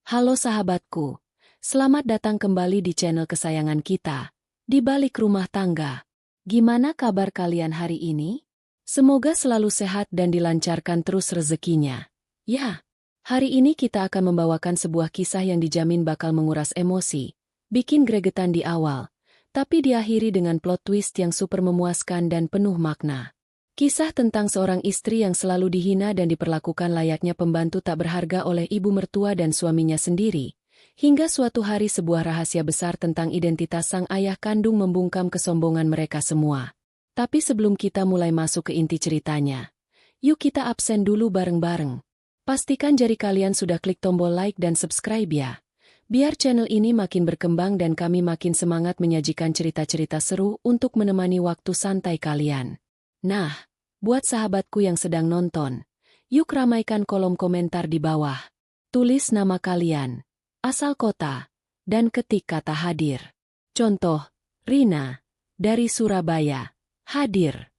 Halo sahabatku, selamat datang kembali di channel kesayangan kita, Di Balik Rumah Tangga. Gimana kabar kalian hari ini? Semoga selalu sehat dan dilancarkan terus rezekinya. Ya, hari ini kita akan membawakan sebuah kisah yang dijamin bakal menguras emosi, bikin gregetan di awal, tapi diakhiri dengan plot twist yang super memuaskan dan penuh makna. Kisah tentang seorang istri yang selalu dihina dan diperlakukan layaknya pembantu tak berharga oleh ibu mertua dan suaminya sendiri. Hingga suatu hari sebuah rahasia besar tentang identitas sang ayah kandung membungkam kesombongan mereka semua. Tapi sebelum kita mulai masuk ke inti ceritanya, yuk kita absen dulu bareng-bareng. Pastikan jari kalian sudah klik tombol like dan subscribe ya. Biar channel ini makin berkembang dan kami makin semangat menyajikan cerita-cerita seru untuk menemani waktu santai kalian. Nah, buat sahabatku yang sedang nonton, yuk ramaikan kolom komentar di bawah. Tulis nama kalian, asal kota, dan ketik kata hadir. Contoh, Rina, dari Surabaya, hadir.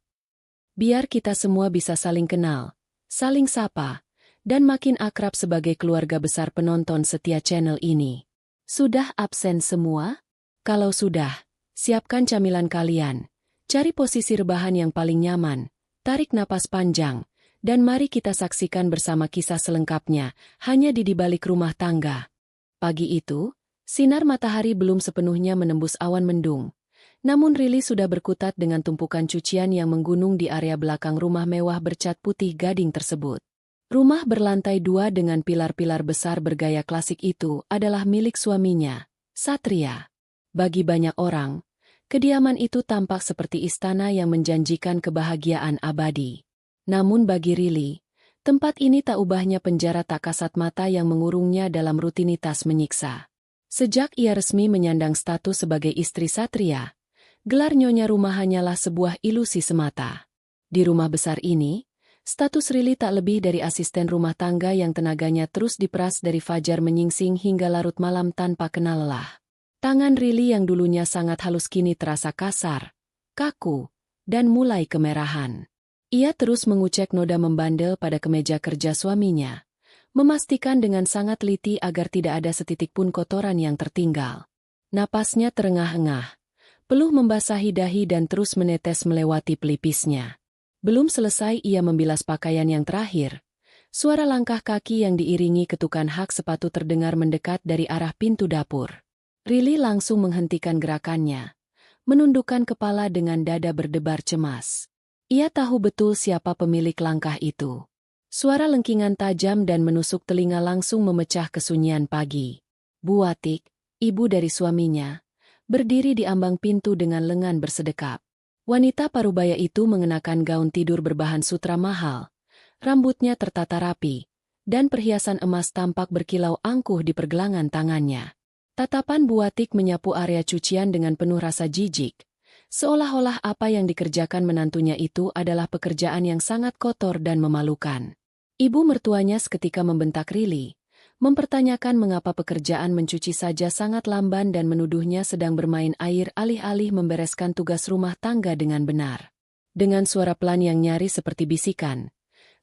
Biar kita semua bisa saling kenal, saling sapa, dan makin akrab sebagai keluarga besar penonton setia channel ini. Sudah absen semua? Kalau sudah, siapkan camilan kalian. Cari posisi rebahan yang paling nyaman, tarik napas panjang, dan mari kita saksikan bersama kisah selengkapnya, hanya di Balik Rumah Tangga. Pagi itu, sinar matahari belum sepenuhnya menembus awan mendung. Namun Rili sudah berkutat dengan tumpukan cucian yang menggunung di area belakang rumah mewah bercat putih gading tersebut. Rumah berlantai 2 dengan pilar-pilar besar bergaya klasik itu adalah milik suaminya, Satria. Bagi banyak orang, kediaman itu tampak seperti istana yang menjanjikan kebahagiaan abadi. Namun bagi Rili, tempat ini tak ubahnya penjara tak kasat mata yang mengurungnya dalam rutinitas menyiksa. Sejak ia resmi menyandang status sebagai istri Satria, gelar nyonya rumah hanyalah sebuah ilusi semata. Di rumah besar ini, status Rili tak lebih dari asisten rumah tangga yang tenaganya terus diperas dari fajar menyingsing hingga larut malam tanpa kenal lelah. Tangan Rili yang dulunya sangat halus kini terasa kasar, kaku, dan mulai kemerahan. Ia terus mengucek noda membandel pada kemeja kerja suaminya, memastikan dengan sangat teliti agar tidak ada setitik pun kotoran yang tertinggal. Napasnya terengah-engah, peluh membasahi dahi dan terus menetes melewati pelipisnya. Belum selesai ia membilas pakaian yang terakhir, suara langkah kaki yang diiringi ketukan hak sepatu terdengar mendekat dari arah pintu dapur. Rili langsung menghentikan gerakannya, menundukkan kepala dengan dada berdebar cemas. Ia tahu betul siapa pemilik langkah itu. Suara lengkingan tajam dan menusuk telinga langsung memecah kesunyian pagi. Bu Atik, ibu dari suaminya, berdiri di ambang pintu dengan lengan bersedekap. Wanita parubaya itu mengenakan gaun tidur berbahan sutra mahal, rambutnya tertata rapi, dan perhiasan emas tampak berkilau angkuh di pergelangan tangannya. Tatapan Bu Atik menyapu area cucian dengan penuh rasa jijik, seolah-olah apa yang dikerjakan menantunya itu adalah pekerjaan yang sangat kotor dan memalukan. Ibu mertuanya seketika membentak Rili, mempertanyakan mengapa pekerjaan mencuci saja sangat lamban dan menuduhnya sedang bermain air alih-alih membereskan tugas rumah tangga dengan benar. Dengan suara pelan yang nyaris seperti bisikan,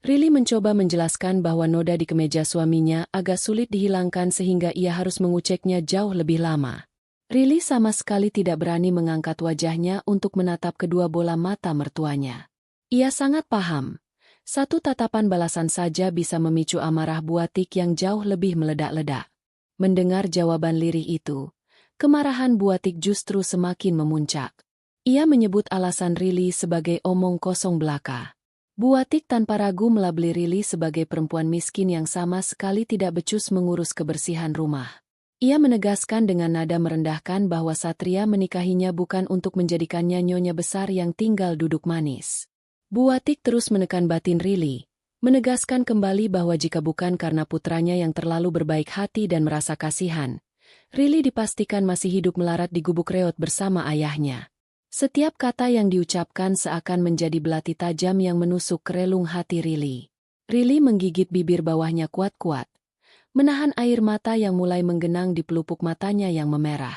Rili mencoba menjelaskan bahwa noda di kemeja suaminya agak sulit dihilangkan sehingga ia harus menguceknya jauh lebih lama. Rili sama sekali tidak berani mengangkat wajahnya untuk menatap kedua bola mata mertuanya. Ia sangat paham, satu tatapan balasan saja bisa memicu amarah Bu Atik yang jauh lebih meledak-ledak. Mendengar jawaban lirih itu, kemarahan Bu Atik justru semakin memuncak. Ia menyebut alasan Rili sebagai omong kosong belaka. Bu Atik tanpa ragu melabeli Rili sebagai perempuan miskin yang sama sekali tidak becus mengurus kebersihan rumah. Ia menegaskan dengan nada merendahkan bahwa Satria menikahinya bukan untuk menjadikannya nyonya besar yang tinggal duduk manis. Bu Atik terus menekan batin Rili, menegaskan kembali bahwa jika bukan karena putranya yang terlalu berbaik hati dan merasa kasihan, Rili dipastikan masih hidup melarat di gubuk reot bersama ayahnya. Setiap kata yang diucapkan seakan menjadi belati tajam yang menusuk relung hati Rili. Rili menggigit bibir bawahnya kuat-kuat, menahan air mata yang mulai menggenang di pelupuk matanya yang memerah.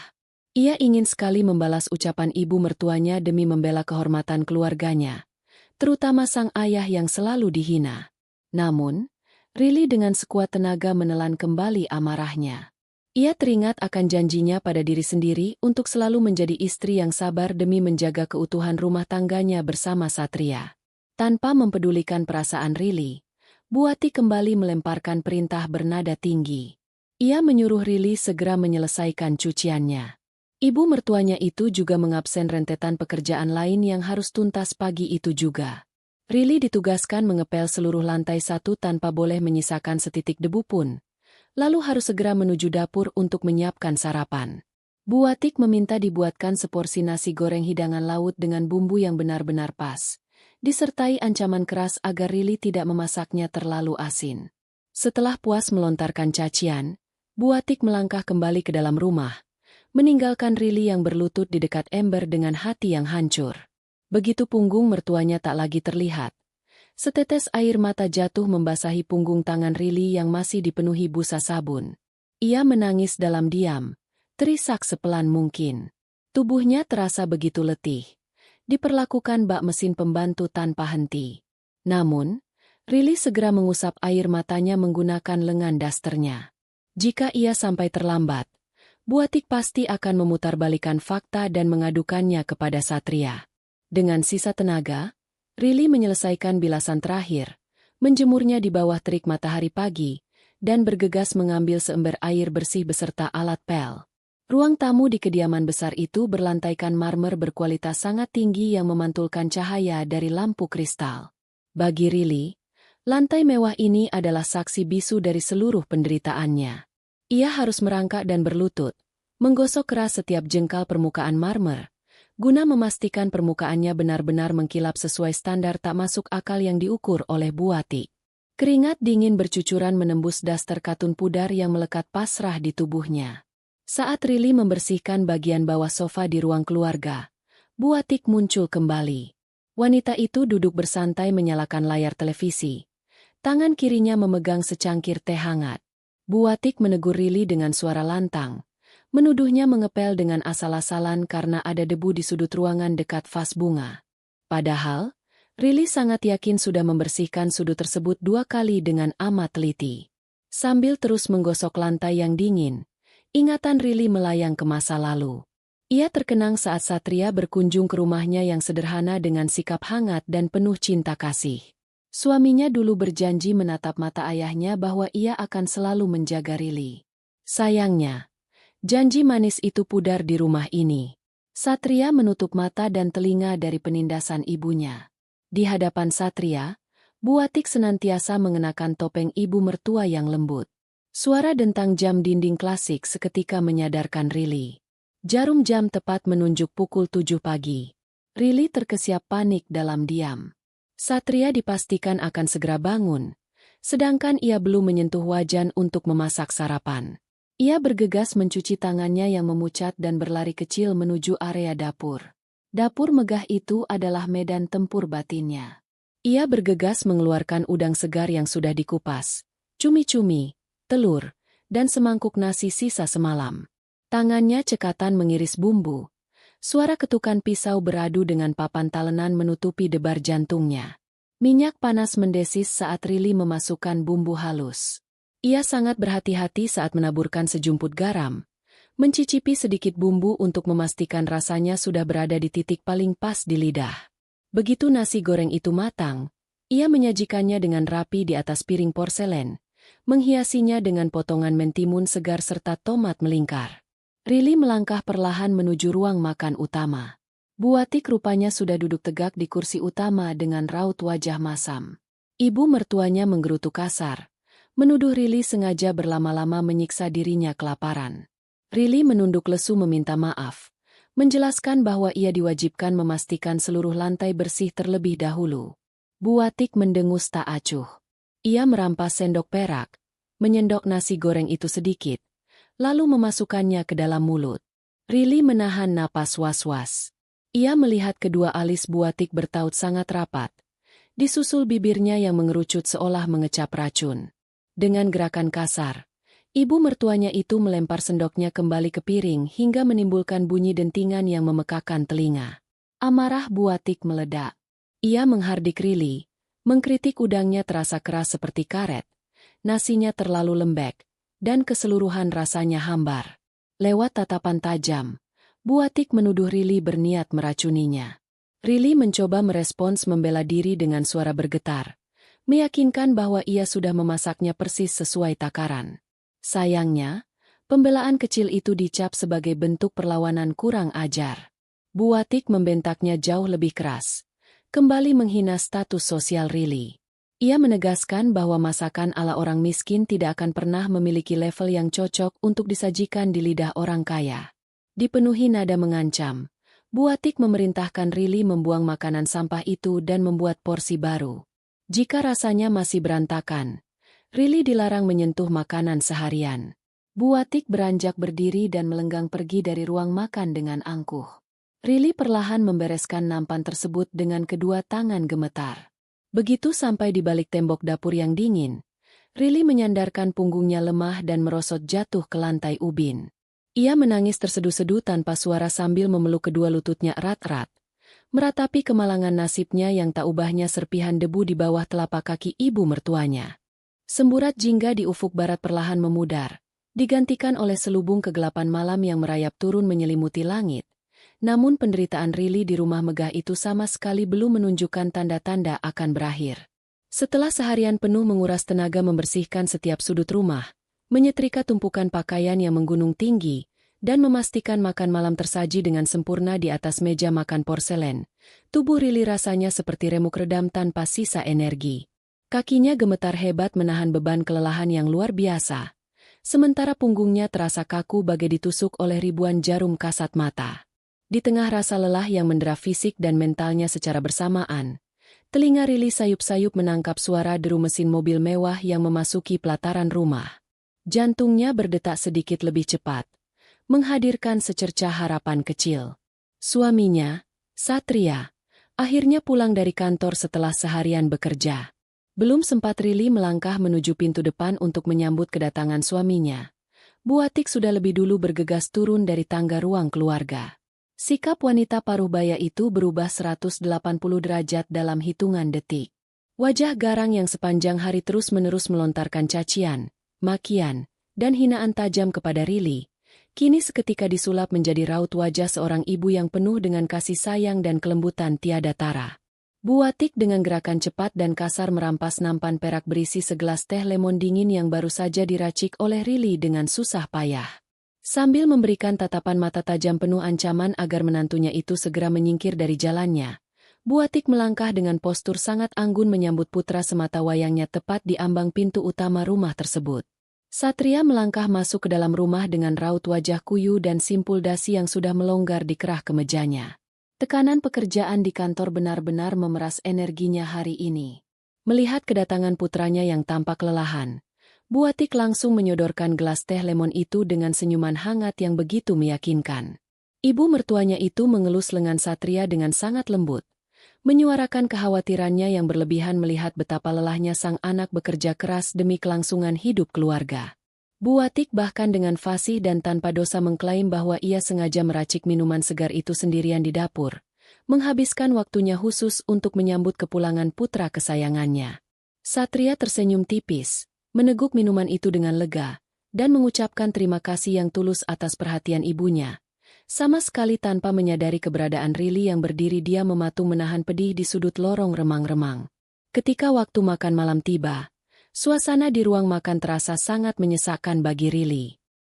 Ia ingin sekali membalas ucapan ibu mertuanya demi membela kehormatan keluarganya, terutama sang ayah yang selalu dihina. Namun, Rili dengan sekuat tenaga menelan kembali amarahnya. Ia teringat akan janjinya pada diri sendiri untuk selalu menjadi istri yang sabar demi menjaga keutuhan rumah tangganya bersama Satria. Tanpa mempedulikan perasaan Rili, Buati kembali melemparkan perintah bernada tinggi. Ia menyuruh Rili segera menyelesaikan cuciannya. Ibu mertuanya itu juga mengabsen rentetan pekerjaan lain yang harus tuntas pagi itu juga. Rili ditugaskan mengepel seluruh lantai 1 tanpa boleh menyisakan setitik debu pun. Lalu harus segera menuju dapur untuk menyiapkan sarapan. Bu Atik meminta dibuatkan seporsi nasi goreng hidangan laut dengan bumbu yang benar-benar pas, disertai ancaman keras agar Rili tidak memasaknya terlalu asin. Setelah puas melontarkan cacian, Bu Atik melangkah kembali ke dalam rumah, meninggalkan Rili yang berlutut di dekat ember dengan hati yang hancur. Begitu punggung mertuanya tak lagi terlihat, setetes air mata jatuh membasahi punggung tangan Rili yang masih dipenuhi busa sabun. Ia menangis dalam diam, terisak sepelan mungkin. Tubuhnya terasa begitu letih, diperlakukan bak mesin pembantu tanpa henti. Namun, Rili segera mengusap air matanya menggunakan lengan dasternya. Jika ia sampai terlambat, Bu Atik pasti akan memutarbalikkan fakta dan mengadukannya kepada Satria. Dengan sisa tenaga, Rili menyelesaikan bilasan terakhir, menjemurnya di bawah terik matahari pagi, dan bergegas mengambil seember air bersih beserta alat pel. Ruang tamu di kediaman besar itu berlantaikan marmer berkualitas sangat tinggi yang memantulkan cahaya dari lampu kristal. Bagi Rili, lantai mewah ini adalah saksi bisu dari seluruh penderitaannya. Ia harus merangkak dan berlutut, menggosok keras setiap jengkal permukaan marmer, guna memastikan permukaannya benar-benar mengkilap sesuai standar tak masuk akal yang diukur oleh Bu Atik. Keringat dingin bercucuran menembus daster katun pudar yang melekat pasrah di tubuhnya. Saat Rili membersihkan bagian bawah sofa di ruang keluarga, Bu Atik muncul kembali. Wanita itu duduk bersantai menyalakan layar televisi. Tangan kirinya memegang secangkir teh hangat. Bu Atik menegur Rili dengan suara lantang, menuduhnya mengepel dengan asal-asalan karena ada debu di sudut ruangan dekat vas bunga. Padahal, Rili sangat yakin sudah membersihkan sudut tersebut 2 kali dengan amat teliti. Sambil terus menggosok lantai yang dingin, ingatan Rili melayang ke masa lalu. Ia terkenang saat Satria berkunjung ke rumahnya yang sederhana dengan sikap hangat dan penuh cinta kasih. Suaminya dulu berjanji menatap mata ayahnya bahwa ia akan selalu menjaga Rili. Sayangnya, janji manis itu pudar di rumah ini. Satria menutup mata dan telinga dari penindasan ibunya. Di hadapan Satria, Bu Atik senantiasa mengenakan topeng ibu mertua yang lembut. Suara dentang jam dinding klasik seketika menyadarkan Rili. Jarum jam tepat menunjuk pukul 7 pagi. Rili terkesiap panik dalam diam. Satria dipastikan akan segera bangun, sedangkan ia belum menyentuh wajan untuk memasak sarapan. Ia bergegas mencuci tangannya yang memucat dan berlari kecil menuju area dapur. Dapur megah itu adalah medan tempur batinnya. Ia bergegas mengeluarkan udang segar yang sudah dikupas, cumi-cumi, telur, dan semangkuk nasi sisa semalam. Tangannya cekatan mengiris bumbu. Suara ketukan pisau beradu dengan papan talenan menutupi debar jantungnya. Minyak panas mendesis saat Rili memasukkan bumbu halus. Ia sangat berhati-hati saat menaburkan sejumput garam, mencicipi sedikit bumbu untuk memastikan rasanya sudah berada di titik paling pas di lidah. Begitu nasi goreng itu matang, ia menyajikannya dengan rapi di atas piring porselen, menghiasinya dengan potongan mentimun segar serta tomat melingkar. Rili melangkah perlahan menuju ruang makan utama. Bu Atik rupanya sudah duduk tegak di kursi utama dengan raut wajah masam. Ibu mertuanya menggerutu kasar, menuduh Rili sengaja berlama-lama menyiksa dirinya kelaparan. Rili menunduk lesu meminta maaf, menjelaskan bahwa ia diwajibkan memastikan seluruh lantai bersih terlebih dahulu. Bu Atik mendengus tak acuh. Ia merampas sendok perak, menyendok nasi goreng itu sedikit, lalu memasukkannya ke dalam mulut. Rili menahan napas was-was. Ia melihat kedua alis Bu Atik bertaut sangat rapat, disusul bibirnya yang mengerucut seolah mengecap racun. Dengan gerakan kasar, ibu mertuanya itu melempar sendoknya kembali ke piring hingga menimbulkan bunyi dentingan yang memekakan telinga. Amarah Bu Atik meledak. Ia menghardik Rili, mengkritik udangnya terasa keras seperti karet, nasinya terlalu lembek, dan keseluruhan rasanya hambar. Lewat tatapan tajam, Bu Atik menuduh Rili berniat meracuninya. Rili mencoba merespons membela diri dengan suara bergetar, meyakinkan bahwa ia sudah memasaknya persis sesuai takaran. Sayangnya, pembelaan kecil itu dicap sebagai bentuk perlawanan kurang ajar. Bu Atik membentaknya jauh lebih keras, kembali menghina status sosial Rili. Ia menegaskan bahwa masakan ala orang miskin tidak akan pernah memiliki level yang cocok untuk disajikan di lidah orang kaya. Dipenuhi nada mengancam, Bu Atik memerintahkan Rili membuang makanan sampah itu dan membuat porsi baru. Jika rasanya masih berantakan, Rili dilarang menyentuh makanan seharian. Bu Atik beranjak berdiri dan melenggang pergi dari ruang makan dengan angkuh. Rili perlahan membereskan nampan tersebut dengan kedua tangan gemetar. Begitu sampai di balik tembok dapur yang dingin, Rili menyandarkan punggungnya lemah dan merosot jatuh ke lantai ubin. Ia menangis terseduh-seduh tanpa suara sambil memeluk kedua lututnya erat-erat, meratapi kemalangan nasibnya yang tak ubahnya serpihan debu di bawah telapak kaki ibu mertuanya. Semburat jingga di ufuk barat perlahan memudar, digantikan oleh selubung kegelapan malam yang merayap turun menyelimuti langit. Namun penderitaan Rili di rumah megah itu sama sekali belum menunjukkan tanda-tanda akan berakhir. Setelah seharian penuh menguras tenaga membersihkan setiap sudut rumah, menyetrika tumpukan pakaian yang menggunung tinggi, dan memastikan makan malam tersaji dengan sempurna di atas meja makan porselen, tubuh Rili rasanya seperti remuk redam tanpa sisa energi. Kakinya gemetar hebat menahan beban kelelahan yang luar biasa, sementara punggungnya terasa kaku bagai ditusuk oleh ribuan jarum kasat mata. Di tengah rasa lelah yang mendera fisik dan mentalnya secara bersamaan, telinga Rili sayup-sayup menangkap suara deru mesin mobil mewah yang memasuki pelataran rumah. Jantungnya berdetak sedikit lebih cepat, menghadirkan secercah harapan kecil. Suaminya, Satria, akhirnya pulang dari kantor setelah seharian bekerja. Belum sempat Rili melangkah menuju pintu depan untuk menyambut kedatangan suaminya, Bu Atik sudah lebih dulu bergegas turun dari tangga ruang keluarga. Sikap wanita paruh baya itu berubah 180 derajat dalam hitungan detik. Wajah garang yang sepanjang hari terus-menerus melontarkan cacian, makian, dan hinaan tajam kepada Rili, kini seketika disulap menjadi raut wajah seorang ibu yang penuh dengan kasih sayang dan kelembutan tiada tara. Bu Atik dengan gerakan cepat dan kasar merampas nampan perak berisi segelas teh lemon dingin yang baru saja diracik oleh Rili dengan susah payah. Sambil memberikan tatapan mata tajam penuh ancaman agar menantunya itu segera menyingkir dari jalannya, Bu Atik melangkah dengan postur sangat anggun menyambut putra semata wayangnya tepat di ambang pintu utama rumah tersebut. Satria melangkah masuk ke dalam rumah dengan raut wajah kuyu dan simpul dasi yang sudah melonggar di kerah kemejanya. Tekanan pekerjaan di kantor benar-benar memeras energinya hari ini. Melihat kedatangan putranya yang tampak kelelahan, Bu Atik langsung menyodorkan gelas teh lemon itu dengan senyuman hangat yang begitu meyakinkan. Ibu mertuanya itu mengelus lengan Satria dengan sangat lembut, menyuarakan kekhawatirannya yang berlebihan melihat betapa lelahnya sang anak bekerja keras demi kelangsungan hidup keluarga. Bu Atik bahkan dengan fasih dan tanpa dosa mengklaim bahwa ia sengaja meracik minuman segar itu sendirian di dapur, menghabiskan waktunya khusus untuk menyambut kepulangan putra kesayangannya. Satria tersenyum tipis, meneguk minuman itu dengan lega, dan mengucapkan terima kasih yang tulus atas perhatian ibunya. Sama sekali tanpa menyadari keberadaan Rili yang berdiri dia mematung menahan pedih di sudut lorong remang-remang. Ketika waktu makan malam tiba, suasana di ruang makan terasa sangat menyesakkan bagi Rili.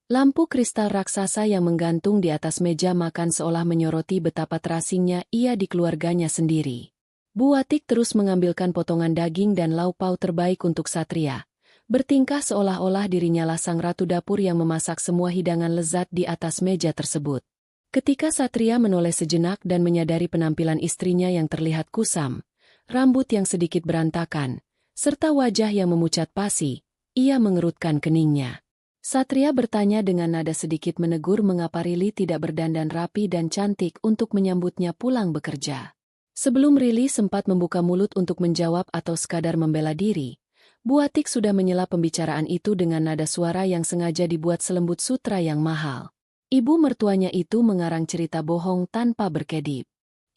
Lampu kristal raksasa yang menggantung di atas meja makan seolah menyoroti betapa terasingnya ia di keluarganya sendiri. Bu Atik terus mengambilkan potongan daging dan lauk pauk terbaik untuk Satria, bertingkah seolah-olah dirinya lah sang ratu dapur yang memasak semua hidangan lezat di atas meja tersebut. Ketika Satria menoleh sejenak dan menyadari penampilan istrinya yang terlihat kusam, rambut yang sedikit berantakan, serta wajah yang memucat pasi, ia mengerutkan keningnya. Satria bertanya dengan nada sedikit menegur mengapa Rili tidak berdandan rapi dan cantik untuk menyambutnya pulang bekerja. Sebelum Rili sempat membuka mulut untuk menjawab atau sekadar membela diri, Bu Atik sudah menyela pembicaraan itu dengan nada suara yang sengaja dibuat selembut sutra yang mahal. Ibu mertuanya itu mengarang cerita bohong tanpa berkedip.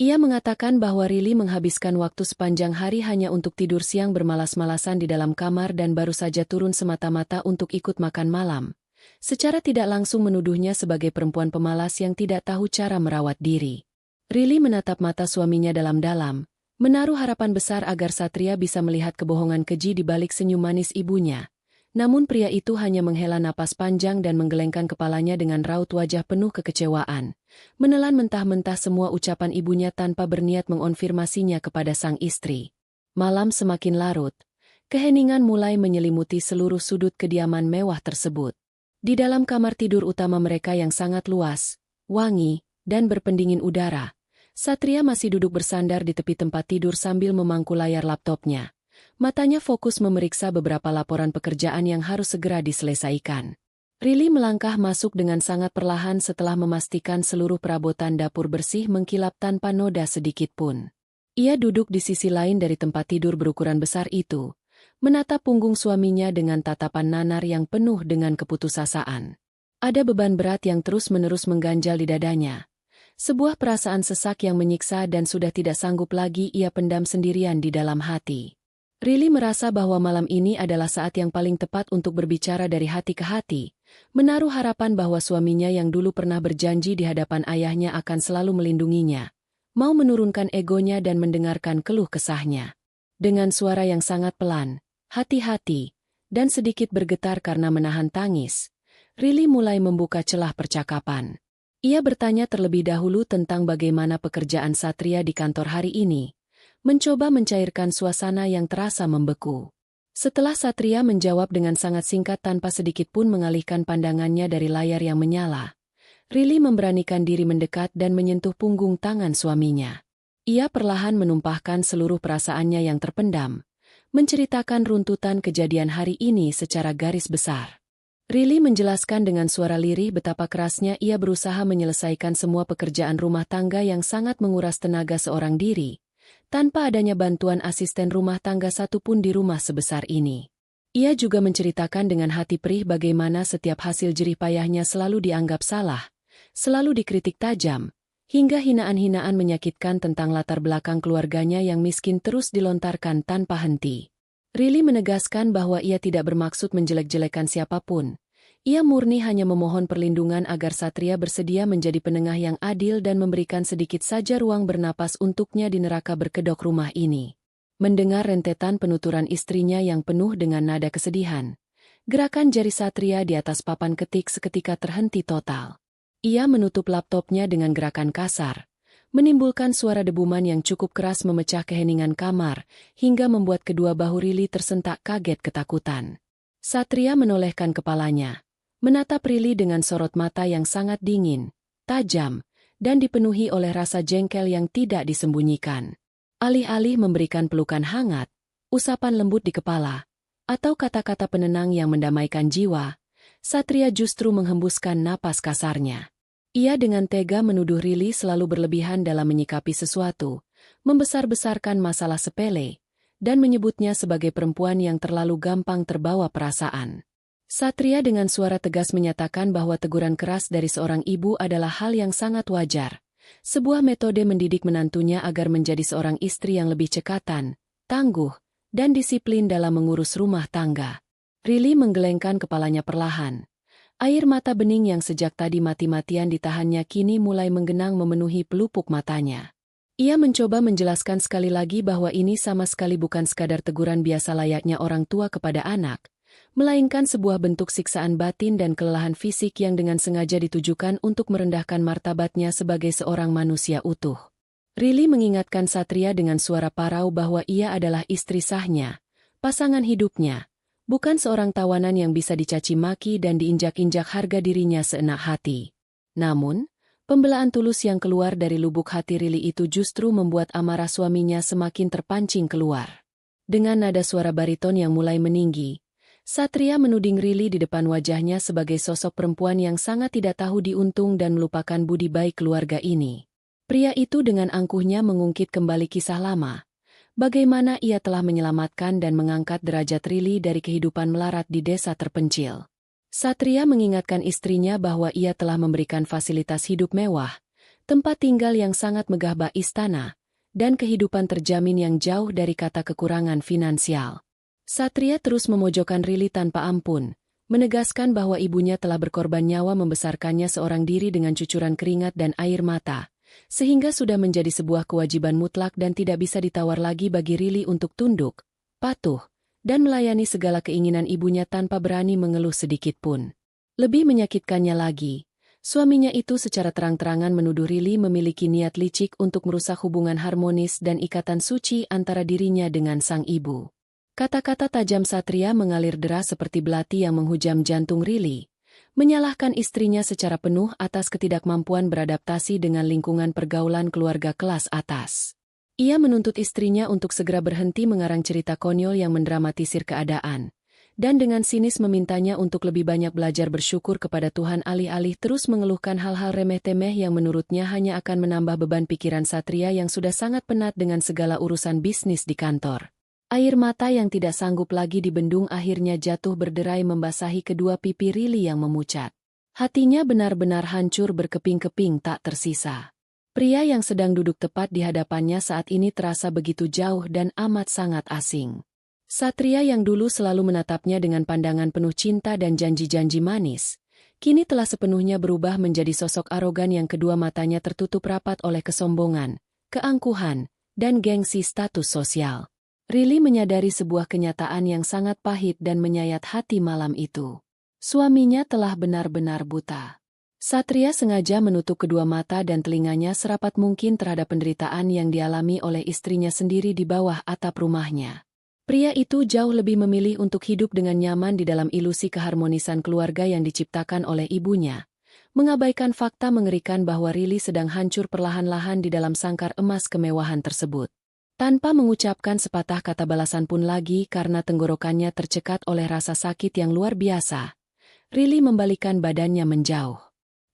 Ia mengatakan bahwa Rili menghabiskan waktu sepanjang hari hanya untuk tidur siang bermalas-malasan di dalam kamar dan baru saja turun semata-mata untuk ikut makan malam. Secara tidak langsung menuduhnya sebagai perempuan pemalas yang tidak tahu cara merawat diri. Rili menatap mata suaminya dalam-dalam, menaruh harapan besar agar Satria bisa melihat kebohongan keji di balik senyum manis ibunya. Namun pria itu hanya menghela napas panjang dan menggelengkan kepalanya dengan raut wajah penuh kekecewaan, menelan mentah-mentah semua ucapan ibunya tanpa berniat mengonfirmasinya kepada sang istri. Malam semakin larut, keheningan mulai menyelimuti seluruh sudut kediaman mewah tersebut. Di dalam kamar tidur utama mereka yang sangat luas, wangi, dan berpendingin udara, Satria masih duduk bersandar di tepi tempat tidur sambil memangku layar laptopnya. Matanya fokus memeriksa beberapa laporan pekerjaan yang harus segera diselesaikan. Rili melangkah masuk dengan sangat perlahan setelah memastikan seluruh perabotan dapur bersih mengkilap tanpa noda sedikit pun. Ia duduk di sisi lain dari tempat tidur berukuran besar itu, menatap punggung suaminya dengan tatapan nanar yang penuh dengan keputusasaan. Ada beban berat yang terus-menerus mengganjal di dadanya. Sebuah perasaan sesak yang menyiksa dan sudah tidak sanggup lagi ia pendam sendirian di dalam hati. Rili merasa bahwa malam ini adalah saat yang paling tepat untuk berbicara dari hati ke hati, menaruh harapan bahwa suaminya yang dulu pernah berjanji di hadapan ayahnya akan selalu melindunginya, mau menurunkan egonya dan mendengarkan keluh kesahnya. Dengan suara yang sangat pelan, hati-hati, dan sedikit bergetar karena menahan tangis, Rili mulai membuka celah percakapan. Ia bertanya terlebih dahulu tentang bagaimana pekerjaan Satria di kantor hari ini, mencoba mencairkan suasana yang terasa membeku. Setelah Satria menjawab dengan sangat singkat tanpa sedikit pun mengalihkan pandangannya dari layar yang menyala, Rili memberanikan diri mendekat dan menyentuh punggung tangan suaminya. Ia perlahan menumpahkan seluruh perasaannya yang terpendam, menceritakan runtutan kejadian hari ini secara garis besar. Rili menjelaskan dengan suara lirih betapa kerasnya ia berusaha menyelesaikan semua pekerjaan rumah tangga yang sangat menguras tenaga seorang diri, tanpa adanya bantuan asisten rumah tangga satupun di rumah sebesar ini. Ia juga menceritakan dengan hati perih bagaimana setiap hasil jerih payahnya selalu dianggap salah, selalu dikritik tajam, hingga hinaan-hinaan menyakitkan tentang latar belakang keluarganya yang miskin terus dilontarkan tanpa henti. Rili menegaskan bahwa ia tidak bermaksud menjelek-jelekan siapapun. Ia murni hanya memohon perlindungan agar Satria bersedia menjadi penengah yang adil dan memberikan sedikit saja ruang bernapas untuknya di neraka berkedok rumah ini. Mendengar rentetan penuturan istrinya yang penuh dengan nada kesedihan, gerakan jari Satria di atas papan ketik seketika terhenti total. Ia menutup laptopnya dengan gerakan kasar, menimbulkan suara debuman yang cukup keras memecah keheningan kamar, hingga membuat kedua bahu Rili tersentak kaget ketakutan. Satria menolehkan kepalanya, menatap Rili dengan sorot mata yang sangat dingin, tajam, dan dipenuhi oleh rasa jengkel yang tidak disembunyikan. Alih-alih memberikan pelukan hangat, usapan lembut di kepala, atau kata-kata penenang yang mendamaikan jiwa, Satria justru menghembuskan napas kasarnya. Ia dengan tega menuduh Rili selalu berlebihan dalam menyikapi sesuatu, membesar-besarkan masalah sepele, dan menyebutnya sebagai perempuan yang terlalu gampang terbawa perasaan. Satria dengan suara tegas menyatakan bahwa teguran keras dari seorang ibu adalah hal yang sangat wajar. Sebuah metode mendidik menantunya agar menjadi seorang istri yang lebih cekatan, tangguh, dan disiplin dalam mengurus rumah tangga. Rili menggelengkan kepalanya perlahan. Air mata bening yang sejak tadi mati-matian ditahannya kini mulai menggenang memenuhi pelupuk matanya. Ia mencoba menjelaskan sekali lagi bahwa ini sama sekali bukan sekadar teguran biasa layaknya orang tua kepada anak, melainkan sebuah bentuk siksaan batin dan kelelahan fisik yang dengan sengaja ditujukan untuk merendahkan martabatnya sebagai seorang manusia utuh. Rili mengingatkan Satria dengan suara parau bahwa ia adalah istri sahnya, pasangan hidupnya, bukan seorang tawanan yang bisa dicaci maki dan diinjak-injak harga dirinya seenak hati. Namun, pembelaan tulus yang keluar dari lubuk hati Rili itu justru membuat amarah suaminya semakin terpancing keluar. Dengan nada suara bariton yang mulai meninggi, Satria menuding Rili di depan wajahnya sebagai sosok perempuan yang sangat tidak tahu diuntung dan melupakan budi baik keluarga ini. Pria itu dengan angkuhnya mengungkit kembali kisah lama, bagaimana ia telah menyelamatkan dan mengangkat derajat Rili dari kehidupan melarat di desa terpencil. Satria mengingatkan istrinya bahwa ia telah memberikan fasilitas hidup mewah, tempat tinggal yang sangat megah bak istana, dan kehidupan terjamin yang jauh dari kata kekurangan finansial. Satria terus memojokkan Rili tanpa ampun, menegaskan bahwa ibunya telah berkorban nyawa membesarkannya seorang diri dengan cucuran keringat dan air mata, sehingga sudah menjadi sebuah kewajiban mutlak dan tidak bisa ditawar lagi bagi Rili untuk tunduk, patuh, dan melayani segala keinginan ibunya tanpa berani mengeluh sedikit pun. Lebih menyakitkannya lagi, suaminya itu secara terang-terangan menuduh Rili memiliki niat licik untuk merusak hubungan harmonis dan ikatan suci antara dirinya dengan sang ibu. Kata-kata tajam Satria mengalir deras seperti belati yang menghujam jantung Rili, menyalahkan istrinya secara penuh atas ketidakmampuan beradaptasi dengan lingkungan pergaulan keluarga kelas atas. Ia menuntut istrinya untuk segera berhenti mengarang cerita konyol yang mendramatisir keadaan, dan dengan sinis memintanya untuk lebih banyak belajar bersyukur kepada Tuhan alih-alih terus mengeluhkan hal-hal remeh-temeh yang menurutnya hanya akan menambah beban pikiran Satria yang sudah sangat penat dengan segala urusan bisnis di kantor. Air mata yang tidak sanggup lagi dibendung akhirnya jatuh berderai membasahi kedua pipi Rili yang memucat. Hatinya benar-benar hancur berkeping-keping tak tersisa. Pria yang sedang duduk tepat di hadapannya saat ini terasa begitu jauh dan amat sangat asing. Satria yang dulu selalu menatapnya dengan pandangan penuh cinta dan janji-janji manis, kini telah sepenuhnya berubah menjadi sosok arogan yang kedua matanya tertutup rapat oleh kesombongan, keangkuhan, dan gengsi status sosial. Rili menyadari sebuah kenyataan yang sangat pahit dan menyayat hati malam itu. Suaminya telah benar-benar buta. Satria sengaja menutup kedua mata dan telinganya serapat mungkin terhadap penderitaan yang dialami oleh istrinya sendiri di bawah atap rumahnya. Pria itu jauh lebih memilih untuk hidup dengan nyaman di dalam ilusi keharmonisan keluarga yang diciptakan oleh ibunya, mengabaikan fakta mengerikan bahwa Rili sedang hancur perlahan-lahan di dalam sangkar emas kemewahan tersebut. Tanpa mengucapkan sepatah kata balasan pun lagi karena tenggorokannya tercekat oleh rasa sakit yang luar biasa, Rili membalikan badannya menjauh.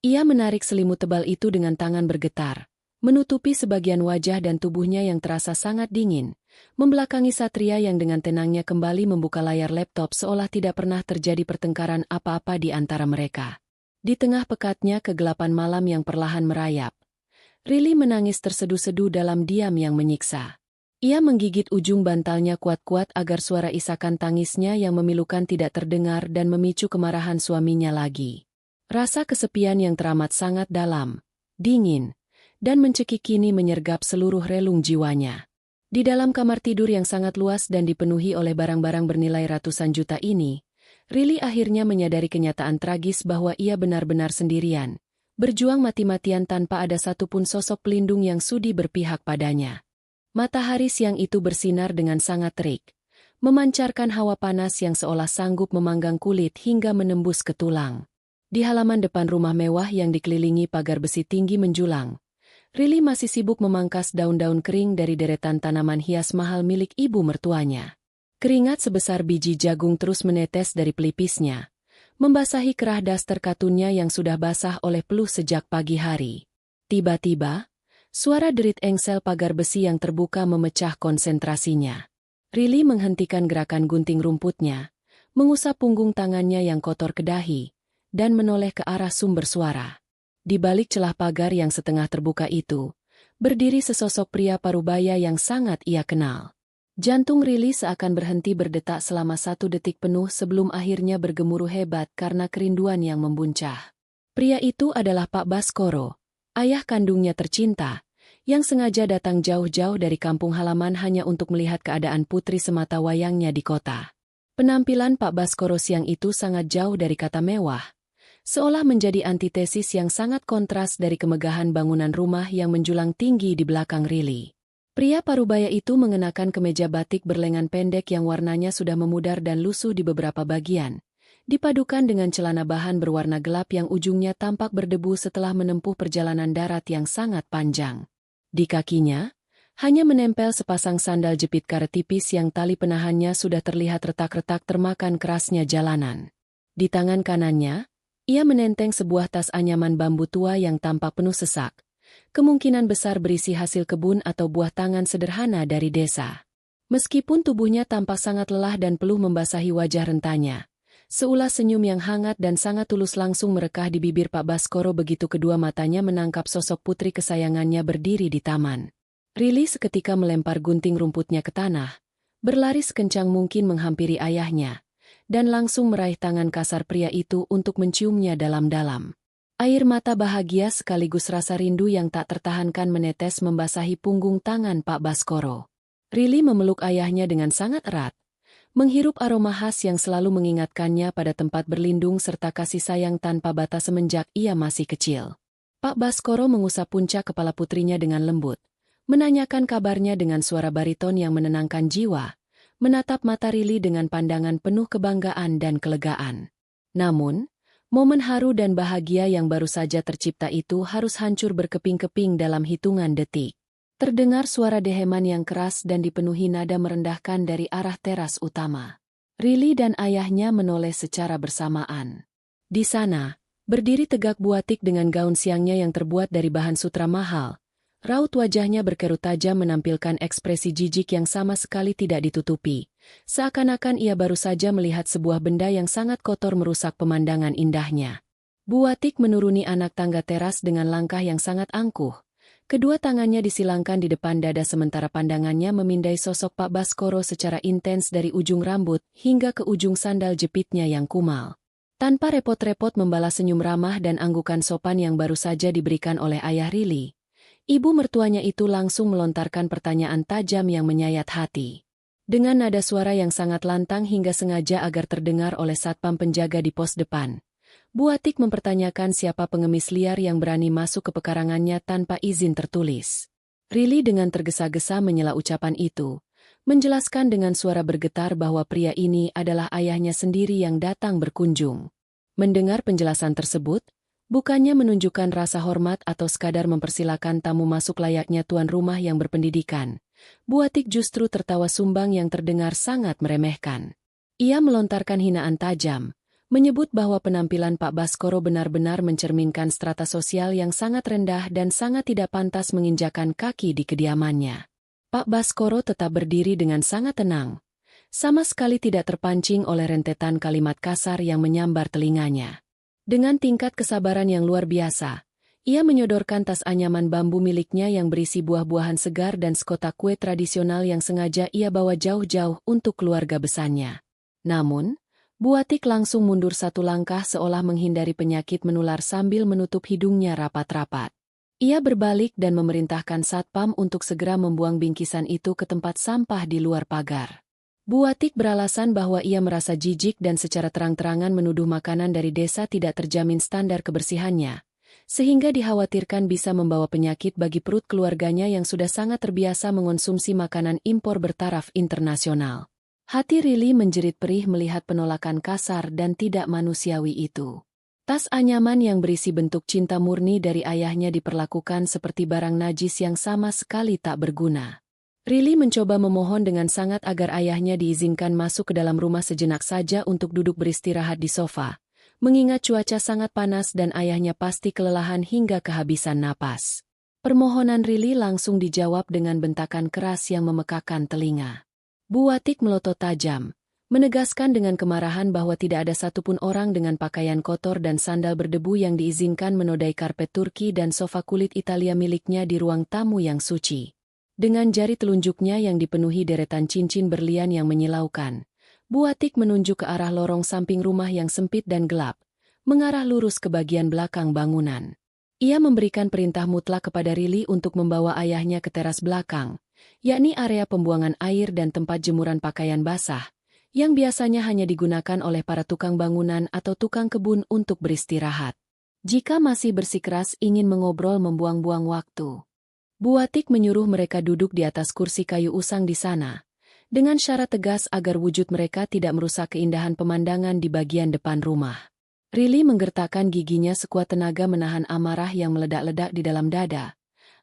Ia menarik selimut tebal itu dengan tangan bergetar, menutupi sebagian wajah dan tubuhnya yang terasa sangat dingin, membelakangi Satria yang dengan tenangnya kembali membuka layar laptop seolah tidak pernah terjadi pertengkaran apa-apa di antara mereka. Di tengah pekatnya kegelapan malam yang perlahan merayap, Rili menangis terseduh-seduh dalam diam yang menyiksa. Ia menggigit ujung bantalnya kuat-kuat agar suara isakan tangisnya yang memilukan tidak terdengar dan memicu kemarahan suaminya lagi. Rasa kesepian yang teramat sangat dalam, dingin, dan mencekik kini menyergap seluruh relung jiwanya. Di dalam kamar tidur yang sangat luas dan dipenuhi oleh barang-barang bernilai ratusan juta ini, Rili akhirnya menyadari kenyataan tragis bahwa ia benar-benar sendirian, berjuang mati-matian tanpa ada satupun sosok pelindung yang sudi berpihak padanya. Matahari siang itu bersinar dengan sangat terik, memancarkan hawa panas yang seolah sanggup memanggang kulit hingga menembus ke tulang. Di halaman depan rumah mewah yang dikelilingi pagar besi tinggi menjulang, Rili masih sibuk memangkas daun-daun kering dari deretan tanaman hias mahal milik ibu mertuanya. Keringat sebesar biji jagung terus menetes dari pelipisnya, membasahi kerah daster katunnya yang sudah basah oleh peluh sejak pagi hari. Tiba-tiba, suara derit engsel pagar besi yang terbuka memecah konsentrasinya. Rili menghentikan gerakan gunting rumputnya, mengusap punggung tangannya yang kotor ke dahi, dan menoleh ke arah sumber suara. Di balik celah pagar yang setengah terbuka itu, berdiri sesosok pria parubaya yang sangat ia kenal. Jantung Rili seakan berhenti berdetak selama 1 detik penuh sebelum akhirnya bergemuruh hebat karena kerinduan yang membuncah. Pria itu adalah Pak Baskoro, ayah kandungnya tercinta, yang sengaja datang jauh-jauh dari kampung halaman hanya untuk melihat keadaan putri semata wayangnya di kota. Penampilan Pak Baskoro siang itu sangat jauh dari kata mewah, seolah menjadi antitesis yang sangat kontras dari kemegahan bangunan rumah yang menjulang tinggi di belakang Rili. Pria parubaya itu mengenakan kemeja batik berlengan pendek yang warnanya sudah memudar dan lusuh di beberapa bagian, dipadukan dengan celana bahan berwarna gelap yang ujungnya tampak berdebu setelah menempuh perjalanan darat yang sangat panjang. Di kakinya, hanya menempel sepasang sandal jepit karet tipis yang tali penahannya sudah terlihat retak-retak termakan kerasnya jalanan. Di tangan kanannya, ia menenteng sebuah tas anyaman bambu tua yang tampak penuh sesak, kemungkinan besar berisi hasil kebun atau buah tangan sederhana dari desa. Meskipun tubuhnya tampak sangat lelah dan peluh membasahi wajah rentanya, Seulas senyum yang hangat dan sangat tulus langsung merekah di bibir Pak Baskoro begitu kedua matanya menangkap sosok putri kesayangannya berdiri di taman. Rili seketika melempar gunting rumputnya ke tanah, berlari sekencang mungkin menghampiri ayahnya, dan langsung meraih tangan kasar pria itu untuk menciumnya dalam-dalam. Air mata bahagia sekaligus rasa rindu yang tak tertahankan menetes membasahi punggung tangan Pak Baskoro. Rili memeluk ayahnya dengan sangat erat, menghirup aroma khas yang selalu mengingatkannya pada tempat berlindung serta kasih sayang tanpa batas semenjak ia masih kecil. Pak Baskoro mengusap puncak kepala putrinya dengan lembut, menanyakan kabarnya dengan suara bariton yang menenangkan jiwa, menatap mata Rili dengan pandangan penuh kebanggaan dan kelegaan. Namun, momen haru dan bahagia yang baru saja tercipta itu harus hancur berkeping-keping dalam hitungan detik. Terdengar suara deheman yang keras dan dipenuhi nada merendahkan dari arah teras utama. Rili dan ayahnya menoleh secara bersamaan. Di sana, berdiri tegak Buatik dengan gaun siangnya yang terbuat dari bahan sutra mahal. Raut wajahnya berkerut tajam menampilkan ekspresi jijik yang sama sekali tidak ditutupi. Seakan-akan ia baru saja melihat sebuah benda yang sangat kotor merusak pemandangan indahnya. Buatik menuruni anak tangga teras dengan langkah yang sangat angkuh. Kedua tangannya disilangkan di depan dada sementara pandangannya memindai sosok Pak Baskoro secara intens dari ujung rambut hingga ke ujung sandal jepitnya yang kumal. Tanpa repot-repot membalas senyum ramah dan anggukan sopan yang baru saja diberikan oleh ayah Rili, ibu mertuanya itu langsung melontarkan pertanyaan tajam yang menyayat hati. Dengan nada suara yang sangat lantang hingga sengaja agar terdengar oleh satpam penjaga di pos depan, Buatik mempertanyakan siapa pengemis liar yang berani masuk ke pekarangannya tanpa izin tertulis. Rili dengan tergesa-gesa menyela ucapan itu, menjelaskan dengan suara bergetar bahwa pria ini adalah ayahnya sendiri yang datang berkunjung. Mendengar penjelasan tersebut, bukannya menunjukkan rasa hormat atau sekadar mempersilakan tamu masuk layaknya tuan rumah yang berpendidikan, Buatik justru tertawa sumbang yang terdengar sangat meremehkan. Ia melontarkan hinaan tajam, menyebut bahwa penampilan Pak Baskoro benar-benar mencerminkan strata sosial yang sangat rendah dan sangat tidak pantas menginjakan kaki di kediamannya. Pak Baskoro tetap berdiri dengan sangat tenang, sama sekali tidak terpancing oleh rentetan kalimat kasar yang menyambar telinganya. Dengan tingkat kesabaran yang luar biasa, ia menyodorkan tas anyaman bambu miliknya yang berisi buah-buahan segar dan sekotak kue tradisional yang sengaja ia bawa jauh-jauh untuk keluarga besarnya. Namun, Buatik langsung mundur satu langkah seolah menghindari penyakit menular sambil menutup hidungnya rapat-rapat. Ia berbalik dan memerintahkan satpam untuk segera membuang bingkisan itu ke tempat sampah di luar pagar. Buatik beralasan bahwa ia merasa jijik dan secara terang-terangan menuduh makanan dari desa tidak terjamin standar kebersihannya, sehingga dikhawatirkan bisa membawa penyakit bagi perut keluarganya yang sudah sangat terbiasa mengonsumsi makanan impor bertaraf internasional. Hati Rili menjerit perih melihat penolakan kasar dan tidak manusiawi itu. Tas anyaman yang berisi bentuk cinta murni dari ayahnya diperlakukan seperti barang najis yang sama sekali tak berguna. Rili mencoba memohon dengan sangat agar ayahnya diizinkan masuk ke dalam rumah sejenak saja untuk duduk beristirahat di sofa, mengingat cuaca sangat panas dan ayahnya pasti kelelahan hingga kehabisan napas. Permohonan Rili langsung dijawab dengan bentakan keras yang memekakan telinga. Buatik melotot tajam, menegaskan dengan kemarahan bahwa tidak ada satupun orang dengan pakaian kotor dan sandal berdebu yang diizinkan menodai karpet Turki dan sofa kulit Italia miliknya di ruang tamu yang suci. Dengan jari telunjuknya yang dipenuhi deretan cincin berlian yang menyilaukan, Buatik menunjuk ke arah lorong samping rumah yang sempit dan gelap, mengarah lurus ke bagian belakang bangunan. Ia memberikan perintah mutlak kepada Rili untuk membawa ayahnya ke teras belakang, yakni area pembuangan air dan tempat jemuran pakaian basah, yang biasanya hanya digunakan oleh para tukang bangunan atau tukang kebun untuk beristirahat. Jika masih bersikeras ingin mengobrol membuang-buang waktu, Buatik menyuruh mereka duduk di atas kursi kayu usang di sana, dengan syarat tegas agar wujud mereka tidak merusak keindahan pemandangan di bagian depan rumah. Rili menggertakkan giginya sekuat tenaga menahan amarah yang meledak-ledak di dalam dada.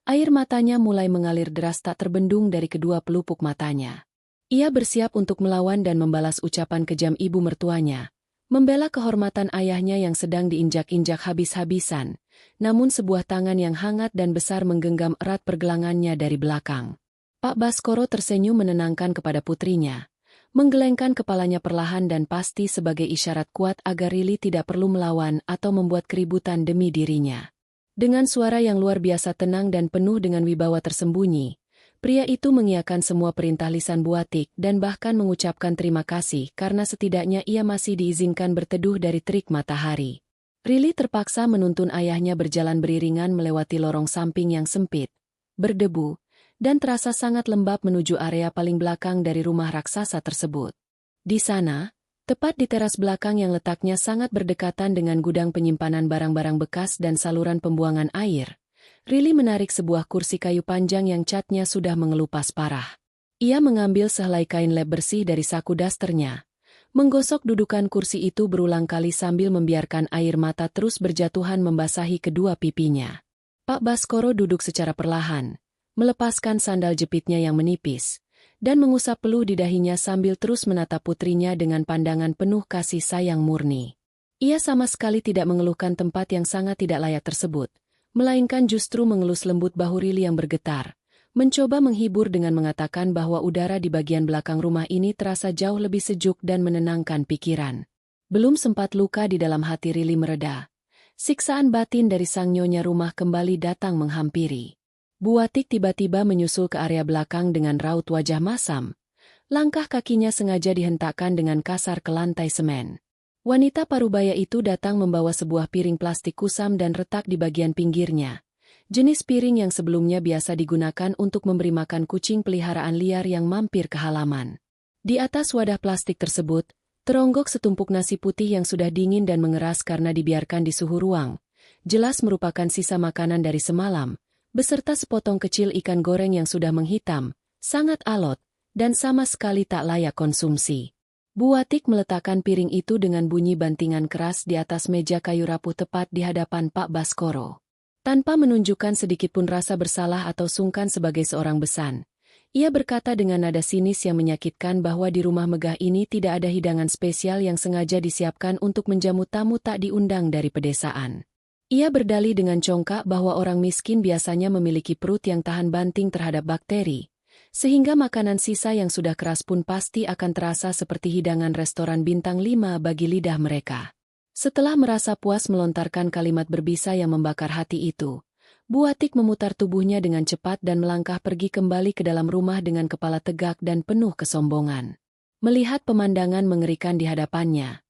Air matanya mulai mengalir deras tak terbendung dari kedua pelupuk matanya. Ia bersiap untuk melawan dan membalas ucapan kejam ibu mertuanya, membela kehormatan ayahnya yang sedang diinjak-injak habis-habisan, namun sebuah tangan yang hangat dan besar menggenggam erat pergelangannya dari belakang. Pak Baskoro tersenyum menenangkan kepada putrinya, menggelengkan kepalanya perlahan dan pasti sebagai isyarat kuat agar Rili tidak perlu melawan atau membuat keributan demi dirinya. Dengan suara yang luar biasa tenang dan penuh dengan wibawa tersembunyi, pria itu mengiyakan semua perintah lisan buatik dan bahkan mengucapkan terima kasih karena setidaknya ia masih diizinkan berteduh dari terik matahari. Rili terpaksa menuntun ayahnya berjalan beriringan melewati lorong samping yang sempit, berdebu, dan terasa sangat lembab menuju area paling belakang dari rumah raksasa tersebut. Di sana, tepat di teras belakang yang letaknya sangat berdekatan dengan gudang penyimpanan barang-barang bekas dan saluran pembuangan air, Rili menarik sebuah kursi kayu panjang yang catnya sudah mengelupas parah. Ia mengambil sehelai kain lap bersih dari saku dasternya, menggosok dudukan kursi itu berulang kali sambil membiarkan air mata terus berjatuhan membasahi kedua pipinya. Pak Baskoro duduk secara perlahan, melepaskan sandal jepitnya yang menipis, dan mengusap peluh di dahinya sambil terus menatap putrinya dengan pandangan penuh kasih sayang murni. Ia sama sekali tidak mengeluhkan tempat yang sangat tidak layak tersebut, melainkan justru mengelus lembut bahu Rili yang bergetar, mencoba menghibur dengan mengatakan bahwa udara di bagian belakang rumah ini terasa jauh lebih sejuk dan menenangkan pikiran. Belum sempat luka di dalam hati Rili mereda, siksaan batin dari sang nyonya rumah kembali datang menghampiri. Buatik tiba-tiba menyusul ke area belakang dengan raut wajah masam. Langkah kakinya sengaja dihentakkan dengan kasar ke lantai semen. Wanita parubaya itu datang membawa sebuah piring plastik kusam dan retak di bagian pinggirnya. Jenis piring yang sebelumnya biasa digunakan untuk memberi makan kucing peliharaan liar yang mampir ke halaman. Di atas wadah plastik tersebut, teronggok setumpuk nasi putih yang sudah dingin dan mengeras karena dibiarkan di suhu ruang. Jelas merupakan sisa makanan dari semalam, beserta sepotong kecil ikan goreng yang sudah menghitam, sangat alot, dan sama sekali tak layak konsumsi. Buatik meletakkan piring itu dengan bunyi bantingan keras di atas meja kayu rapuh tepat di hadapan Pak Baskoro. Tanpa menunjukkan sedikitpun rasa bersalah atau sungkan sebagai seorang besan, ia berkata dengan nada sinis yang menyakitkan bahwa di rumah megah ini tidak ada hidangan spesial yang sengaja disiapkan untuk menjamu tamu tak diundang dari pedesaan. Ia berdalih dengan congkak bahwa orang miskin biasanya memiliki perut yang tahan banting terhadap bakteri, sehingga makanan sisa yang sudah keras pun pasti akan terasa seperti hidangan restoran bintang 5 bagi lidah mereka. Setelah merasa puas melontarkan kalimat berbisa yang membakar hati itu, Buatik memutar tubuhnya dengan cepat dan melangkah pergi kembali ke dalam rumah dengan kepala tegak dan penuh kesombongan. Melihat pemandangan mengerikan di hadapannya,